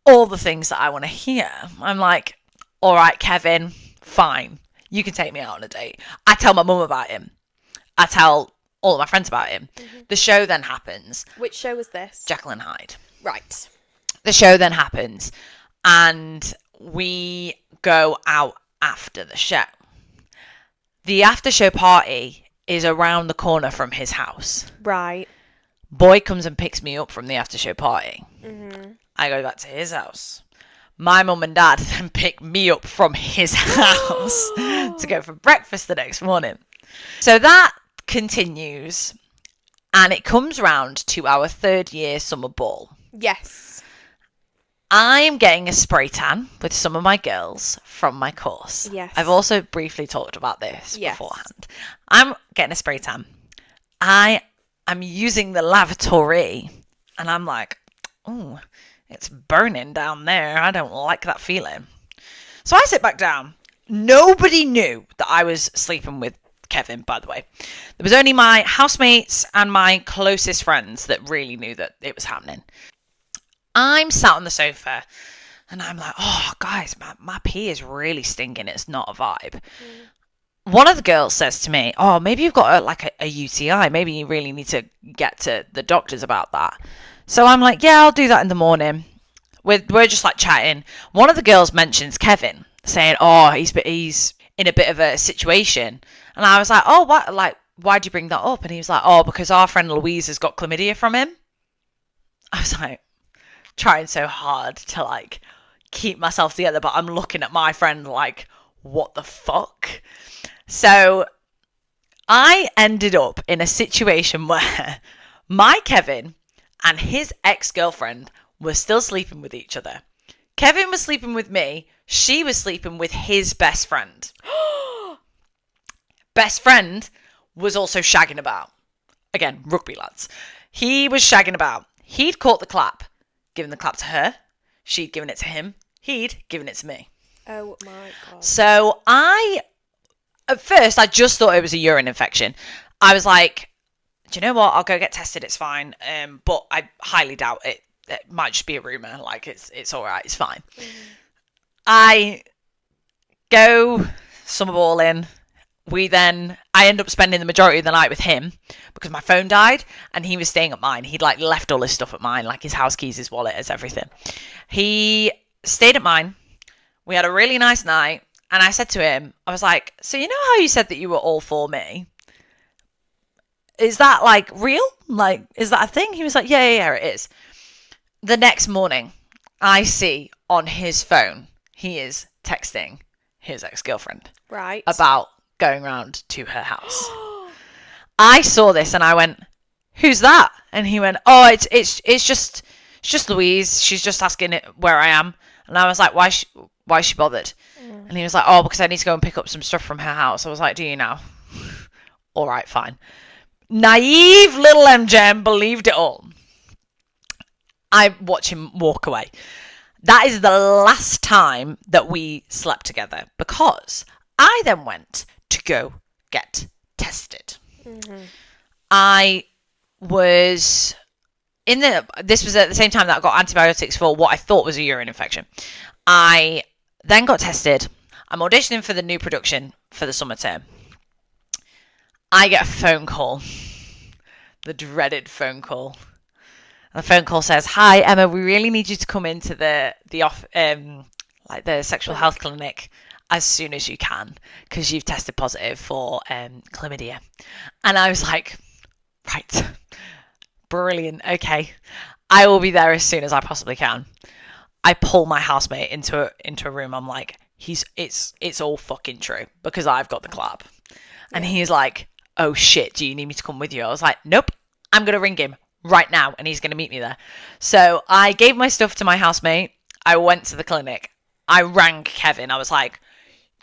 All the things that I want to hear. I'm like, all right, Kevin, fine. You can take me out on a date. I tell my mum about him. I tell all of my friends about him. Mm-hmm. The show then happens. Which show was this? Jekyll and Hyde. Right. The show then happens and we go out after the show. The after show party is around the corner from his house. Right. Boy comes and picks me up from the after show party. Mm-hmm. I go back to his house. My mum and dad then pick me up from his house to go for breakfast the next morning. So that continues and it comes round to our third year summer ball. Yes. I am getting a spray tan with some of my girls from my course. Yes. I've also briefly talked about this beforehand. I'm getting a spray tan. I am using the lavatory and I'm like, oh, it's burning down there. I don't like that feeling. So I sit back down. Nobody knew that I was sleeping with Kevin, by the way. There was only my housemates and my closest friends that really knew that it was happening. I'm sat on the sofa and I'm like, oh, guys, my pee is really stinking. It's not a vibe. One of the girls says to me, oh, maybe you've got a UTI. Maybe you really need to get to the doctors about that. So I'm like, yeah, I'll do that in the morning. We're just like chatting. One of the girls mentions Kevin, saying, oh, he's in a bit of a situation. And I was like, oh, what? Like, why'd you bring that up? And he was like, oh, because our friend Louise has got chlamydia from him. I was like, trying so hard to like keep myself together, but I'm looking at my friend like, what the fuck? So I ended up in a situation where my Kevin and his ex-girlfriend were still sleeping with each other. Kevin was sleeping with me. She was sleeping with his best friend. Best friend was also shagging about. Again, rugby lads. He was shagging about. He'd caught the clap, given the clap to her. She'd given it to him. He'd given it to me. Oh my God. So at first, I just thought it was a urine infection. I was like, do you know what? I'll go get tested. It's fine. But I highly doubt it. It might just be a rumour. Like, it's all right. It's fine. I go summer ball in. I end up spending the majority of the night with him because my phone died and he was staying at mine. He'd like left all his stuff at mine, like his house keys, his wallet, his everything. He stayed at mine. We had a really nice night. And I said to him, I was like, so you know how you said that you were all for me? Is that like real? Like, is that a thing? He was like, yeah, it is. The next morning, I see on his phone, he is texting his ex-girlfriend. Right. About going round to her house. I saw this and I went, who's that? And he went, oh, it's just Louise. She's just asking it where I am. And I was like, why is she bothered? And he was like, oh, because I need to go and pick up some stuff from her house. I was like, do you now? All right, fine. Naive little EmJem believed it all. I watch him walk away. That is the last time that we slept together because I then went to go get tested. I was this was at the same time that I got antibiotics for what I thought was a urine infection. I then got tested. I'm auditioning for the new production for the summer term. I get a phone call. The dreaded phone call. And the phone call says, hi, Emma, we really need you to come into the sexual health clinic as soon as you can because you've tested positive for chlamydia. And I was like, right, brilliant, okay. I will be there as soon as I possibly can. I pull my housemate into a room. I'm like, it's all fucking true because I've got the clap. And he's like, oh shit, do you need me to come with you? I was like, nope, I'm going to ring him right now and he's going to meet me there. So I gave my stuff to my housemate. I went to the clinic. I rang Kevin. I was like,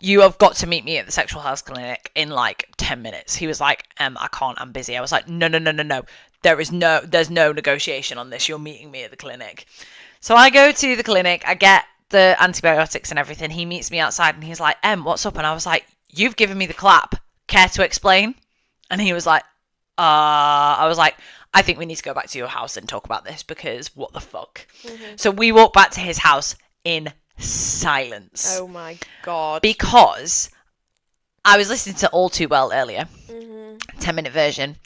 you have got to meet me at the sexual health clinic in like 10 minutes. He was like, I can't, I'm busy. I was like, no. There's no negotiation on this. You're meeting me at the clinic. So I go to the clinic. I get the antibiotics and everything. He meets me outside and he's like, what's up? And I was like, you've given me the clap. Care to explain? And he was like, I was like, I think we need to go back to your house and talk about this because what the fuck? So we walked back to his house in silence. Oh my God. Because I was listening to All Too Well earlier, 10-minute version.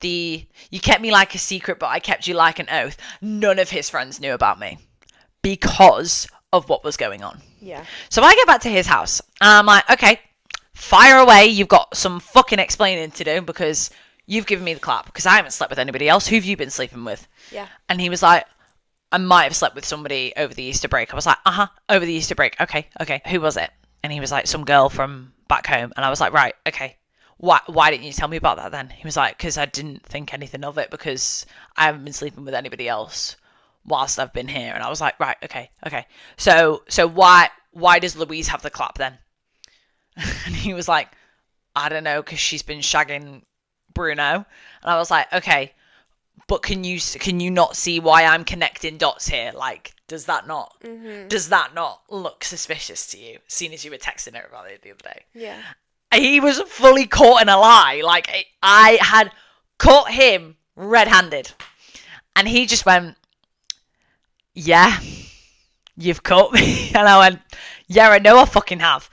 You kept me like a secret, but I kept you like an oath. None of his friends knew about me because of what was going on. Yeah. So I get back to his house and I'm like, okay, fire away. You've got some fucking explaining to do because you've given me the clap because I haven't slept with anybody else. Who've you been sleeping with? Yeah. And he was like, I might have slept with somebody over the Easter break. I was like, over the Easter break. Okay. Who was it? And he was like, some girl from back home. And I was like, right, okay. Why didn't you tell me about that then? He was like, because I didn't think anything of it because I haven't been sleeping with anybody else whilst I've been here. And I was like, right, okay. So why does Louise have the clap then? And he was like, I don't know, because she's been shagging Bruno. And I was like, okay, but can you not see why I'm connecting dots here? Like, does that not look suspicious to you, seeing as you were texting her about it the other day? Yeah. He was fully caught in a lie. Like, I had caught him red-handed. And he just went, yeah, you've caught me. And I went, yeah, I know I fucking have.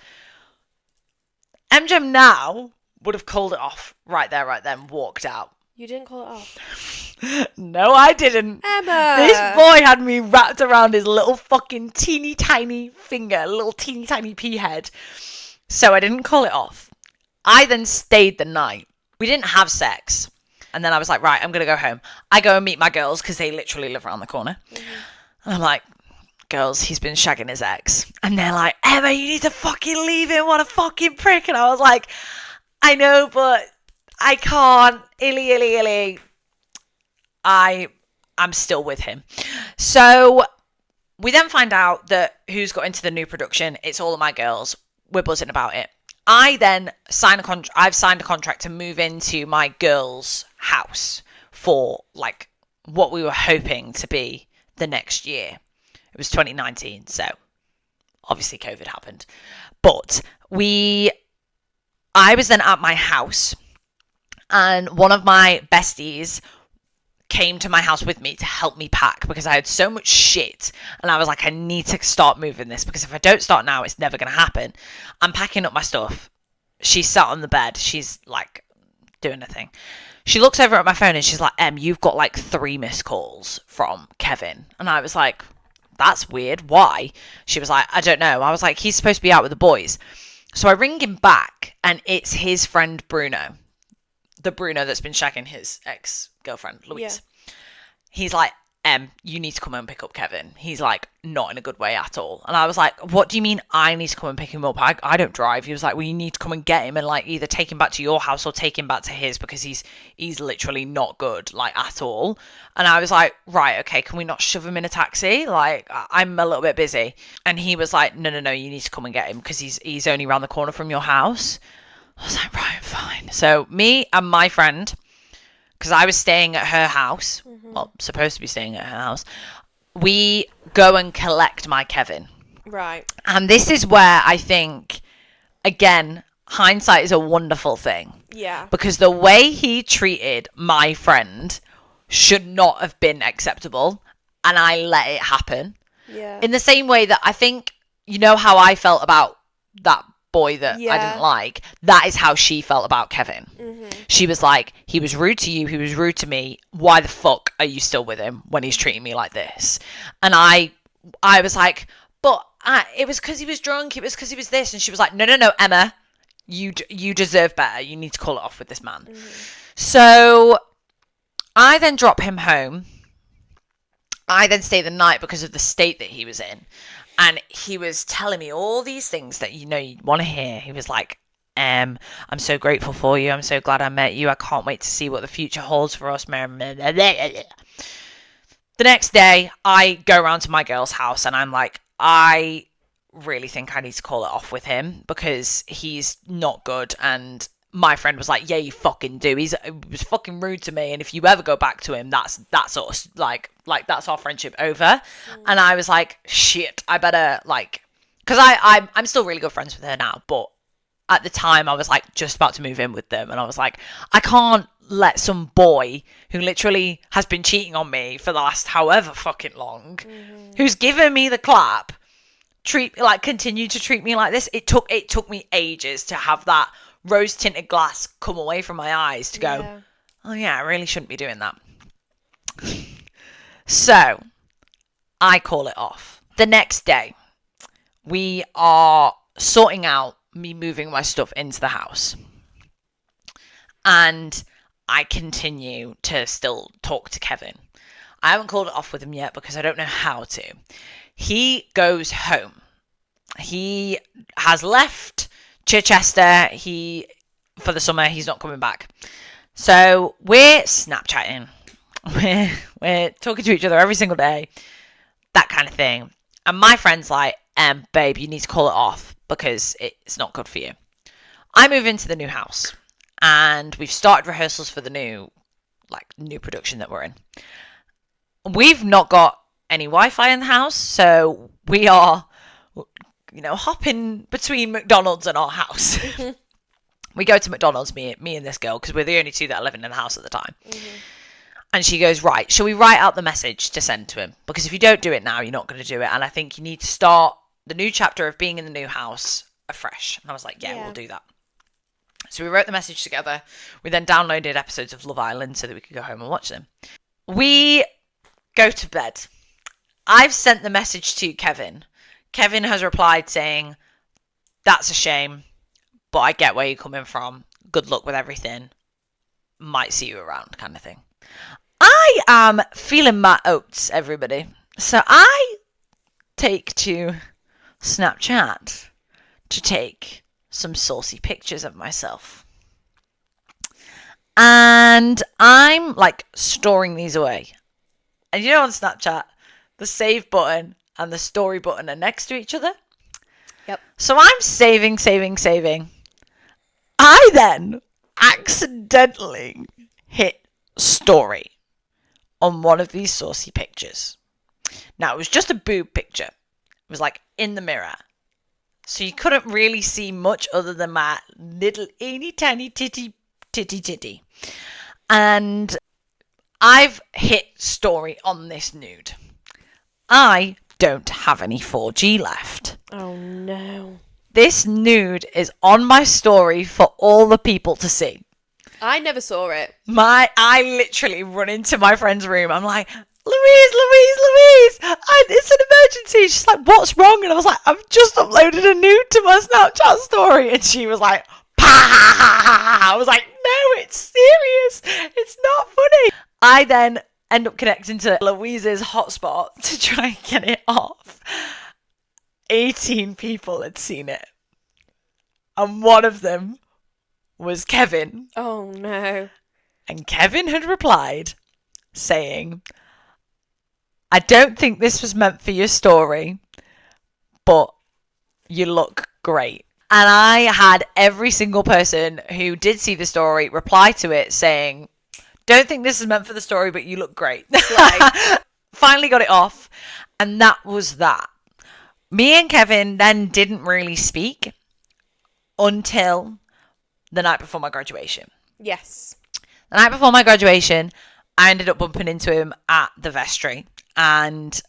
EmJem now would have called it off right there, right then, walked out. You didn't call it off. No, I didn't. Emma! This boy had me wrapped around his little fucking teeny tiny finger, little teeny tiny pea head. So I didn't call it off. I then stayed the night. We didn't have sex. And then I was like, right, I'm going to go home. I go and meet my girls because they literally live around the corner. Mm-hmm. And I'm like, girls, he's been shagging his ex. And they're like, Emma, you need to fucking leave him. What a fucking prick. And I was like, I know, but I can't. Illy. I'm still with him. So we then find out that who's got into the new production. It's all of my girls. We're buzzing about it. I then I've signed a contract to move into my girls' house for like what we were hoping to be the next year. It was 2019, so obviously COVID happened. But I was then at my house, and one of my besties came to my house with me to help me pack because I had so much shit, and I was like, I need to start moving this because if I don't start now, it's never going to happen. I'm packing up my stuff. She's sat on the bed. She's like doing a thing. She looks over at my phone and she's like, you've got like 3 missed calls from Kevin. And I was like, that's weird. Why? She was like, I don't know. I was like, he's supposed to be out with the boys. So I ring him back and it's his friend Bruno. The Bruno that's been shagging his ex-girlfriend, Louise. Yeah. He's like, you need to come and pick up Kevin. He's like, not in a good way at all. And I was like, what do you mean I need to come and pick him up? I don't drive. He was like, well, you need to come and get him and like either take him back to your house or take him back to his because he's literally not good, like at all. And I was like, right, okay, can we not shove him in a taxi? Like, I'm a little bit busy. And he was like, no, you need to come and get him because he's only around the corner from your house. I was like, right, fine. So me and my friend, because I was staying at her house, well, supposed to be staying at her house, we go and collect my Kevin. Right. And this is where I think, again, hindsight is a wonderful thing. Yeah. Because the way he treated my friend should not have been acceptable, and I let it happen. Yeah. In the same way that I think, you know how I felt about that boy that I didn't like, that is how she felt about Kevin. She was like, he was rude to you, he was rude to me, why the fuck are you still with him when he's treating me like this? And I was like, but it was because he was drunk, it was because he was this. And she was like, no, Emma, you deserve better, you need to call it off with this man. So I then drop him home. I then stay the night because of the state that he was in. And he was telling me all these things that, you want to hear. He was like, I'm so grateful for you. I'm so glad I met you. I can't wait to see what the future holds for us. The next day, I go around to my girl's house and I'm like, I really think I need to call it off with him because he's not good. And my friend was like, yeah, you fucking do. He was fucking rude to me. And if you ever go back to him, that's sort of like that's our friendship over. And I was like, shit, I better because I'm still really good friends with her now. But at the time I was like just about to move in with them. And I was like, I can't let some boy who literally has been cheating on me for the last however fucking long, who's given me the clap, continue to treat me like this. It took me ages to have that rose tinted glass come away from my eyes to go, oh yeah, I really shouldn't be doing that. So I call it off. The next day, we are sorting out me moving my stuff into the house. And I continue to still talk to Kevin. I haven't called it off with him yet because I don't know how to. He goes home. He has left Chichester. For the summer, he's not coming back. So we're Snapchatting. We're talking to each other every single day. That kind of thing. And my friend's like, babe, you need to call it off because it's not good for you. I move into the new house and we've started rehearsals for the new production that we're in. We've not got any Wi-Fi in the house, so we are, hopping between McDonald's and our house. We go to McDonald's, me and this girl, because we're the only two that are living in the house at the time. And she goes, right, shall we write out the message to send to him? Because if you don't do it now, you're not going to do it. And I think you need to start the new chapter of being in the new house afresh. And I was like, yeah, we'll do that. So we wrote the message together. We then downloaded episodes of Love Island so that we could go home and watch them. We go to bed. I've sent the message to Kevin. Kevin has replied saying, that's a shame, but I get where you're coming from. Good luck with everything. Might see you around, kind of thing. I am feeling my oats, everybody. So I take to Snapchat to take some saucy pictures of myself. And I'm like storing these away. And you know on Snapchat, the save button and the story button are next to each other. Yep. So I'm saving. I then accidentally hit story on one of these saucy pictures. Now, it was just a boob picture. It was like in the mirror. So you couldn't really see much other than my little teeny tiny titty. And I've hit story on this nude. I don't have any 4G left. Oh no. This nude is on my story for all the people to see. I never saw it. I literally run into my friend's room. I'm like, Louise, it's an emergency. She's like, what's wrong? And I was like, I've just uploaded a nude to my Snapchat story. And she was like, pa! I was like, no, it's serious. It's not funny. I then end up connecting to Louise's hotspot to try and get it off. 18 people had seen it. And one of them was Kevin. Oh no. And Kevin had replied saying, I don't think this was meant for your story, but you look great. And I had every single person who did see the story reply to it saying, don't think this is meant for the story, but you look great. Finally got it off. And that was that. Me and Kevin then didn't really speak until the night before my graduation. Yes. The night before my graduation, I ended up bumping into him at the vestry. And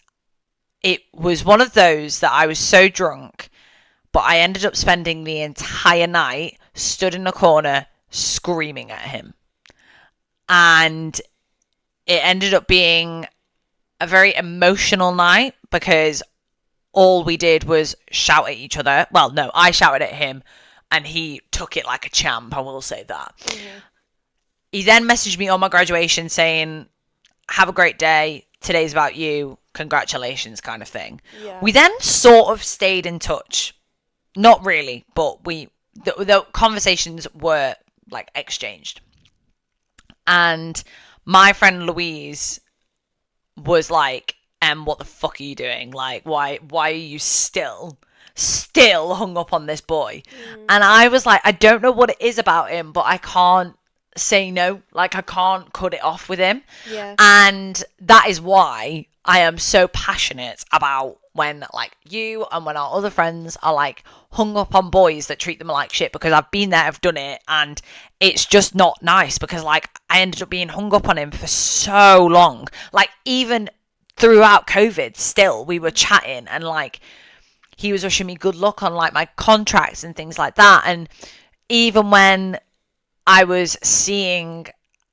it was one of those that I was so drunk, but I ended up spending the entire night stood in a corner screaming at him. And it ended up being a very emotional night because all we did was shout at each other. Well, no, I shouted at him and he took it like a champ, I will say that. Mm-hmm. He then messaged me on my graduation saying, have a great day. Today's about you. Congratulations, kind of thing. Yeah. We then sort of stayed in touch. Not really, but the conversations were like exchanged. And my friend Louise was like, what the fuck are you doing? Like, why are you still hung up on this boy? And I was like, I don't know what it is about him, but I can't say no. Like, I can't cut it off with him. Yeah. And that is why I am so passionate about when like you and when our other friends are like hung up on boys that treat them like shit, because I've been there, I've done it, and it's just not nice because like I ended up being hung up on him for so long. Like even throughout COVID still we were chatting and like he was wishing me good luck on like my contracts and things like that. And even when I was seeing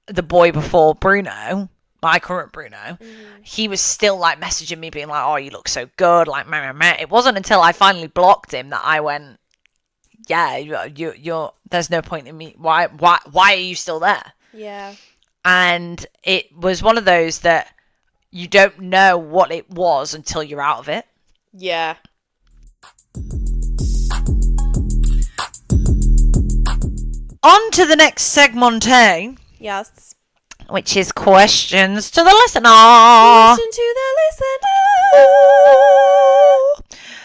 the boy before Bruno, my current Bruno, he was still like messaging me being like, oh, you look so good, like meh. It wasn't until I finally blocked him that I went, yeah, you're there's no point in me, why are you still there? Yeah. And it was one of those that you don't know what it was until you're out of it. Yeah. On to the next segment, Yes. which is questions to the listener. Question to the listener.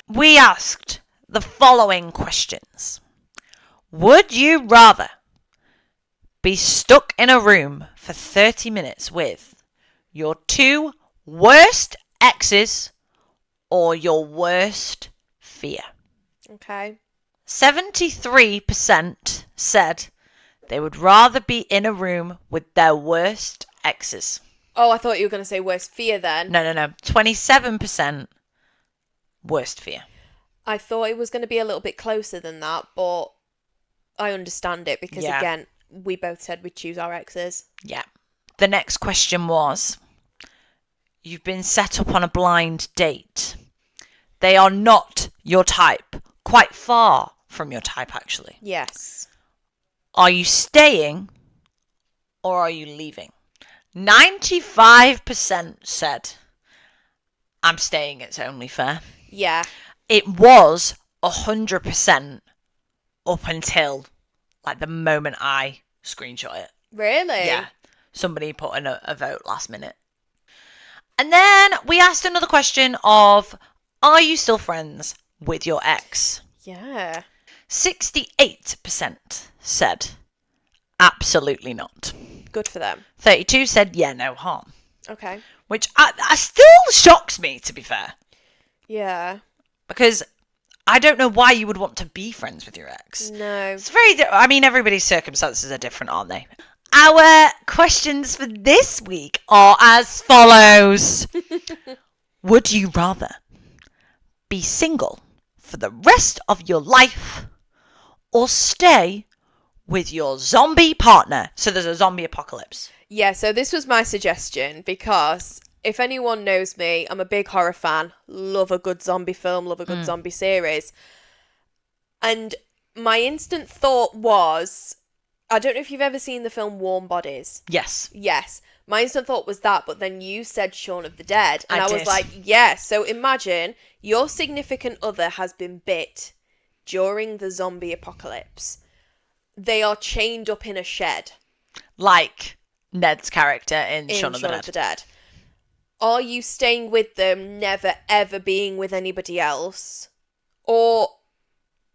We asked the following questions. Would you rather be stuck in a room for 30 minutes with your 2 worst exes or your worst fear? Okay. 73% said they would rather be in a room with their worst exes. Oh, I thought you were going to say worst fear then. No. 27% worst fear. I thought it was going to be a little bit closer than that, but I understand it because, again, we both said we'd choose our exes. Yeah. The next question was, you've been set up on a blind date. They are not your type. Quite far from your type, actually. Yes. Are you staying or are you leaving? 95% said, I'm staying, it's only fair. Yeah. It was 100% up until like the moment I screenshot it. Really? Yeah. Somebody put in a vote last minute. And then we asked another question of, are you still friends with your ex? Yeah. 68% said, absolutely not. Good for them. 32 said, yeah, no harm. Okay. Which I still shocks me, to be fair. Yeah. Because I don't know why you would want to be friends with your ex. No. It's everybody's circumstances are different, aren't they? Our questions for this week are as follows. Would you rather be single for the rest of your life or stay with your zombie partner? So there's a zombie apocalypse. Yeah, so this was my suggestion because if anyone knows me, I'm a big horror fan. Love a good zombie film, love a good zombie series. And my instant thought was, I don't know if you've ever seen the film Warm Bodies. Yes. Yes. My instant thought was that, but then you said Shaun of the Dead. And I was did. like, yes. So imagine your significant other has been bit during the zombie apocalypse. They are chained up in a shed. Like Ned's character in Shaun of the Dead. Are you staying with them, never ever being with anybody else? Or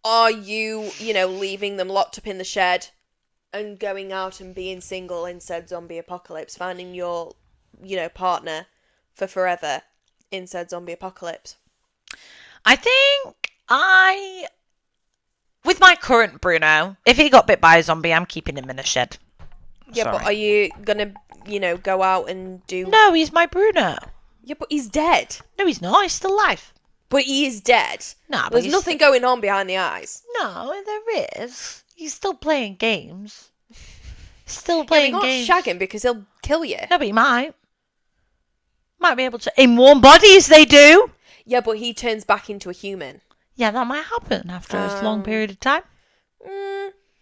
are you, leaving them locked up in the shed and going out and being single in said zombie apocalypse, finding your, partner for forever in said zombie apocalypse? I think with my current Bruno, if he got bit by a zombie, I'm keeping him in a shed. Yeah, Sorry. but are you gonna, go out and do... No, he's my Bruno. Yeah, but he's dead. No, he's not. He's still alive. But he is dead. No, but There's nothing going on behind the eyes. No, there is. He's still playing games. Still Yeah, playing but you games. can't shag him because he'll kill you. No, but he might. Might be able to. In Warm Bodies, they do. Yeah, but he turns back into a human. Yeah, that might happen after a long period of time.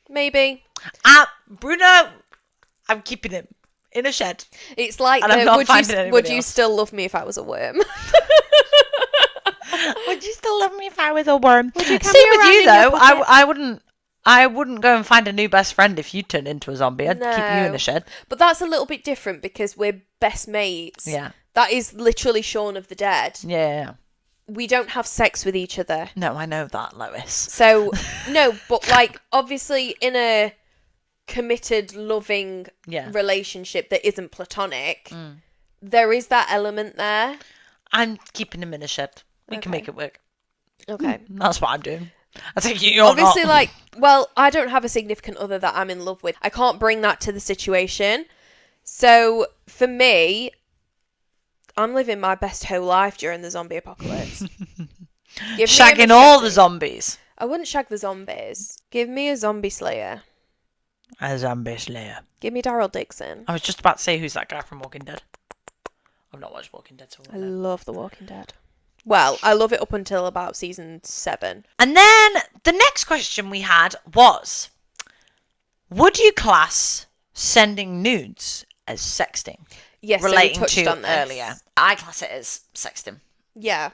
Maybe. Bruno, I'm keeping him in a shed. It's like, And I'm not finding anybody would you else. still love me if I was a worm? Would you still love me if I was a worm? Would you carry Same me with around you in your though. pocket? I wouldn't go and find a new best friend if you turned into a zombie. I'd keep you in No. a shed. But that's a little bit different because we're best mates. Yeah. That is literally Shaun of the Dead. Yeah. We don't have sex with each other. No, I know that, Lois. So, no, but obviously in a committed, loving relationship that isn't platonic, there is that element there. I'm keeping him in a shed. We can make it work. Okay. That's what I'm doing. I think you're Obviously, not. I don't have a significant other that I'm in love with. I can't bring that to the situation. So, for me, I'm living my best whole life during the zombie apocalypse. Shagging all the zombies. I wouldn't shag the zombies. Give me a zombie slayer. A zombie slayer. Give me Daryl Dixon. I was just about to say, who's that guy from Walking Dead? I've not watched Walking Dead, so I love The Walking Dead. Well, I love it up until about season 7. And then the next question we had was, would you class sending nudes as sexting? Yes, Relating so we touched to on this earlier. I class it as sexting. Yeah.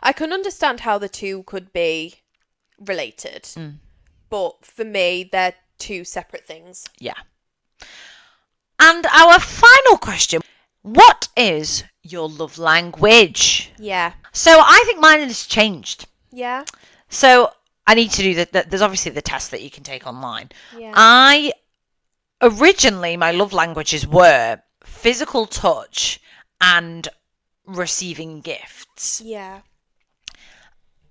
I can understand how the two could be related. But for me, they're two separate things. Yeah. And our final question, what is your love language? Yeah. So I think mine has changed. Yeah. So I need to do that. There's obviously the test that you can take online. Yeah. Originally, my love languages were physical touch and receiving gifts. Yeah.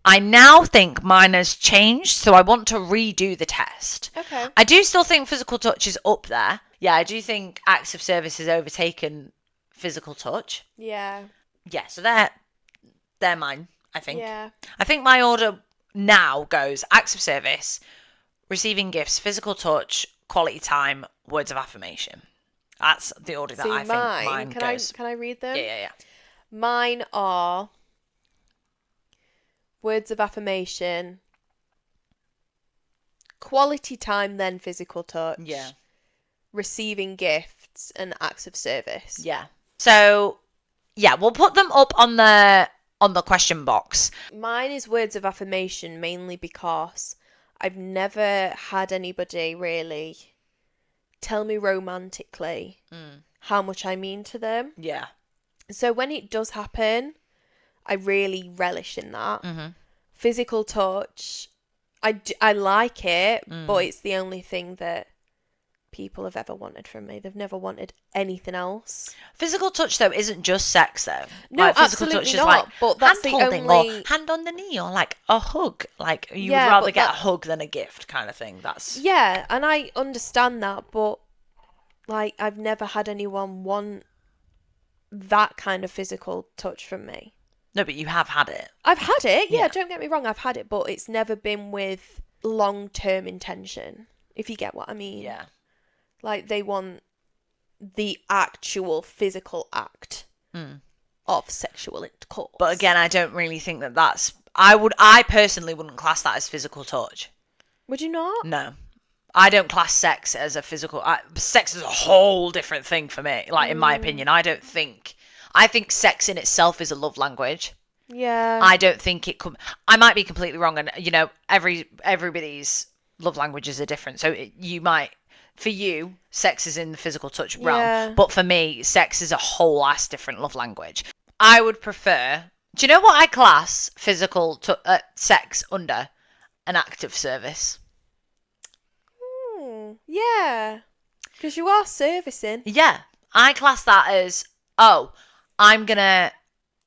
I now think mine has changed, so I want to redo the test. Okay. I do still think physical touch is up there. Yeah, I do think acts of service has overtaken physical touch. Yeah. Yeah, so they're mine, I think. Yeah. I think my order now goes acts of service, receiving gifts, physical touch, quality time, words of affirmation. That's the order that I think mine goes. Can I read them? Yeah. Mine are words of affirmation, quality time, then physical touch. Yeah. Receiving gifts and acts of service. Yeah. So, yeah, we'll put them up on the question box. Mine is words of affirmation mainly because I've never had anybody really tell me romantically how much I mean to them. Yeah. So when it does happen, I really relish in that. Mm-hmm. Physical touch, I like it, but it's the only thing that people have ever wanted from me. They've never wanted anything else. Physical touch, though, isn't just sex, though. No, like, physical absolutely touch not. is like But that's the hand-holding only... or hand on the knee or like a hug. Like, you Yeah, would rather but get a hug than a gift kind of thing. That's... Yeah, and I understand that, but like I've never had anyone want that kind of physical touch from me. No, but you have had it. I've had it, yeah, Yeah. don't get me wrong, I've had it, but it's never been with long-term intention, if you get what I mean. Yeah. Like, they want the actual physical act of sexual intercourse. But again, I don't really think that that's... I personally wouldn't class that as physical touch. Would you not? No. I don't class sex as a physical... sex is a whole different thing for me. Like, in my opinion, I think sex in itself is a love language. Yeah. I don't think it could... I might be completely wrong, and, you know, everybody's love languages are different. So you might... For you, sex is in the physical touch realm. Yeah. But for me, sex is a whole ass different love language. I would prefer... Do you know what I class physical sex under? An act of service. Yeah. Because you are servicing. Yeah. I class that as,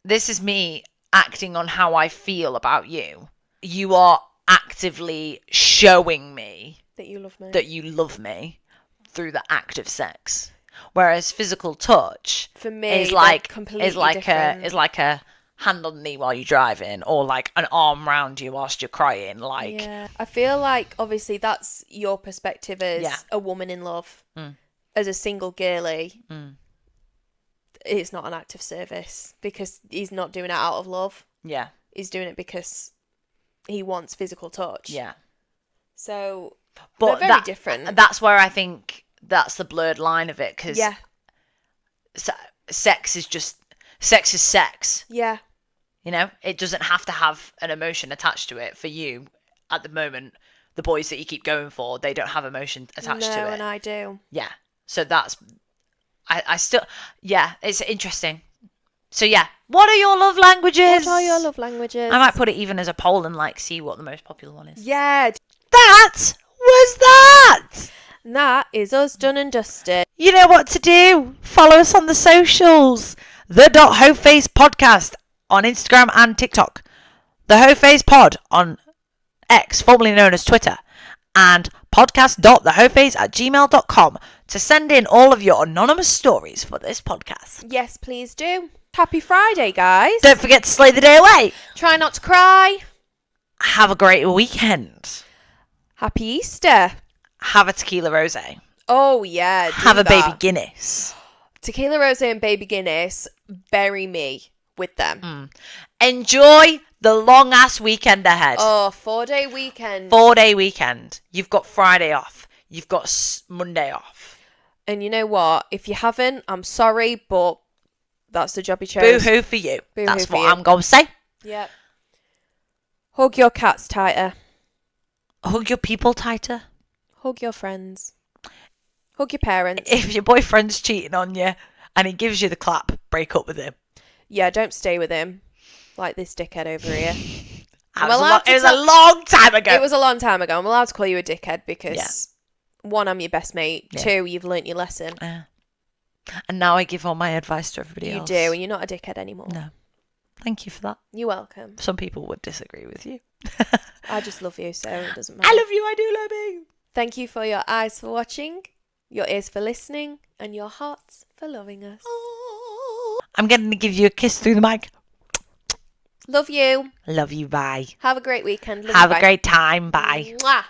this is me acting on how I feel about you. You are actively showing me That you love me. that you love me through the act of sex. Whereas physical touch For me, is like completely is like a hand on the knee while you're driving, or like an arm round you whilst you're crying. Like, yeah. I feel like obviously that's your perspective as a woman in love. As a single girly, it's not an act of service because he's not doing it out of love. Yeah. He's doing it because he wants physical touch. Yeah. So, But they're very different. That's where I think that's the blurred line of it, because sex is sex. Yeah. You know, it doesn't have to have an emotion attached to it. For you, at the moment, the boys that you keep going for, they don't have emotion attached to it. No, and I do. Yeah. So that's... I still... Yeah, it's interesting. So yeah, what are your love languages? What are your love languages? I might put it even as a poll and like see what the most popular one is. Yeah. That was that! And that is us done and dusted. You know what to do. Follow us on the socials. The.hoephasepodcast on Instagram and TikTok. The Hoe Phase Pod on X, formerly known as Twitter. And podcast.thehoephase@gmail.com to send in all of your anonymous stories for this podcast. Yes, please do. Happy Friday, guys. Don't forget to slay the day away. Try not to cry. Have a great weekend. Happy Easter. Have a tequila rosé. Oh, yeah. Have a that. baby Guinness. Tequila rosé and baby Guinness. Bury me with them. Enjoy the long ass weekend ahead. Oh, 4-day weekend. 4-day weekend. You've got Friday off. You've got Monday off. And you know what? If you haven't, I'm sorry, but that's the job you chose. Boo-hoo for you. Boo-hoo That's for what you. I'm going to say. Yep. Hug your cats tighter. Hug your people tighter. Hug your friends. Hug your parents. If your boyfriend's cheating on you and he gives you the clap, break up with him. Yeah, don't stay with him. Like this dickhead over here. It was a long time ago. It was a long time ago. I'm allowed to call you a dickhead because, one, I'm your best mate. Yeah. 2, you've learnt your lesson. And now I give all my advice to everybody else. You do, and you're not a dickhead anymore. No. Thank you for that. You're welcome. Some people would disagree with you. I just love you, so it doesn't matter. I love you, I do love you. Thank you for your eyes for watching, your ears for listening, and your hearts for loving us. I'm going to give you a kiss through the mic. Love you. Love you, bye. Have a great weekend. Love Have you, a great time, bye. Mwah.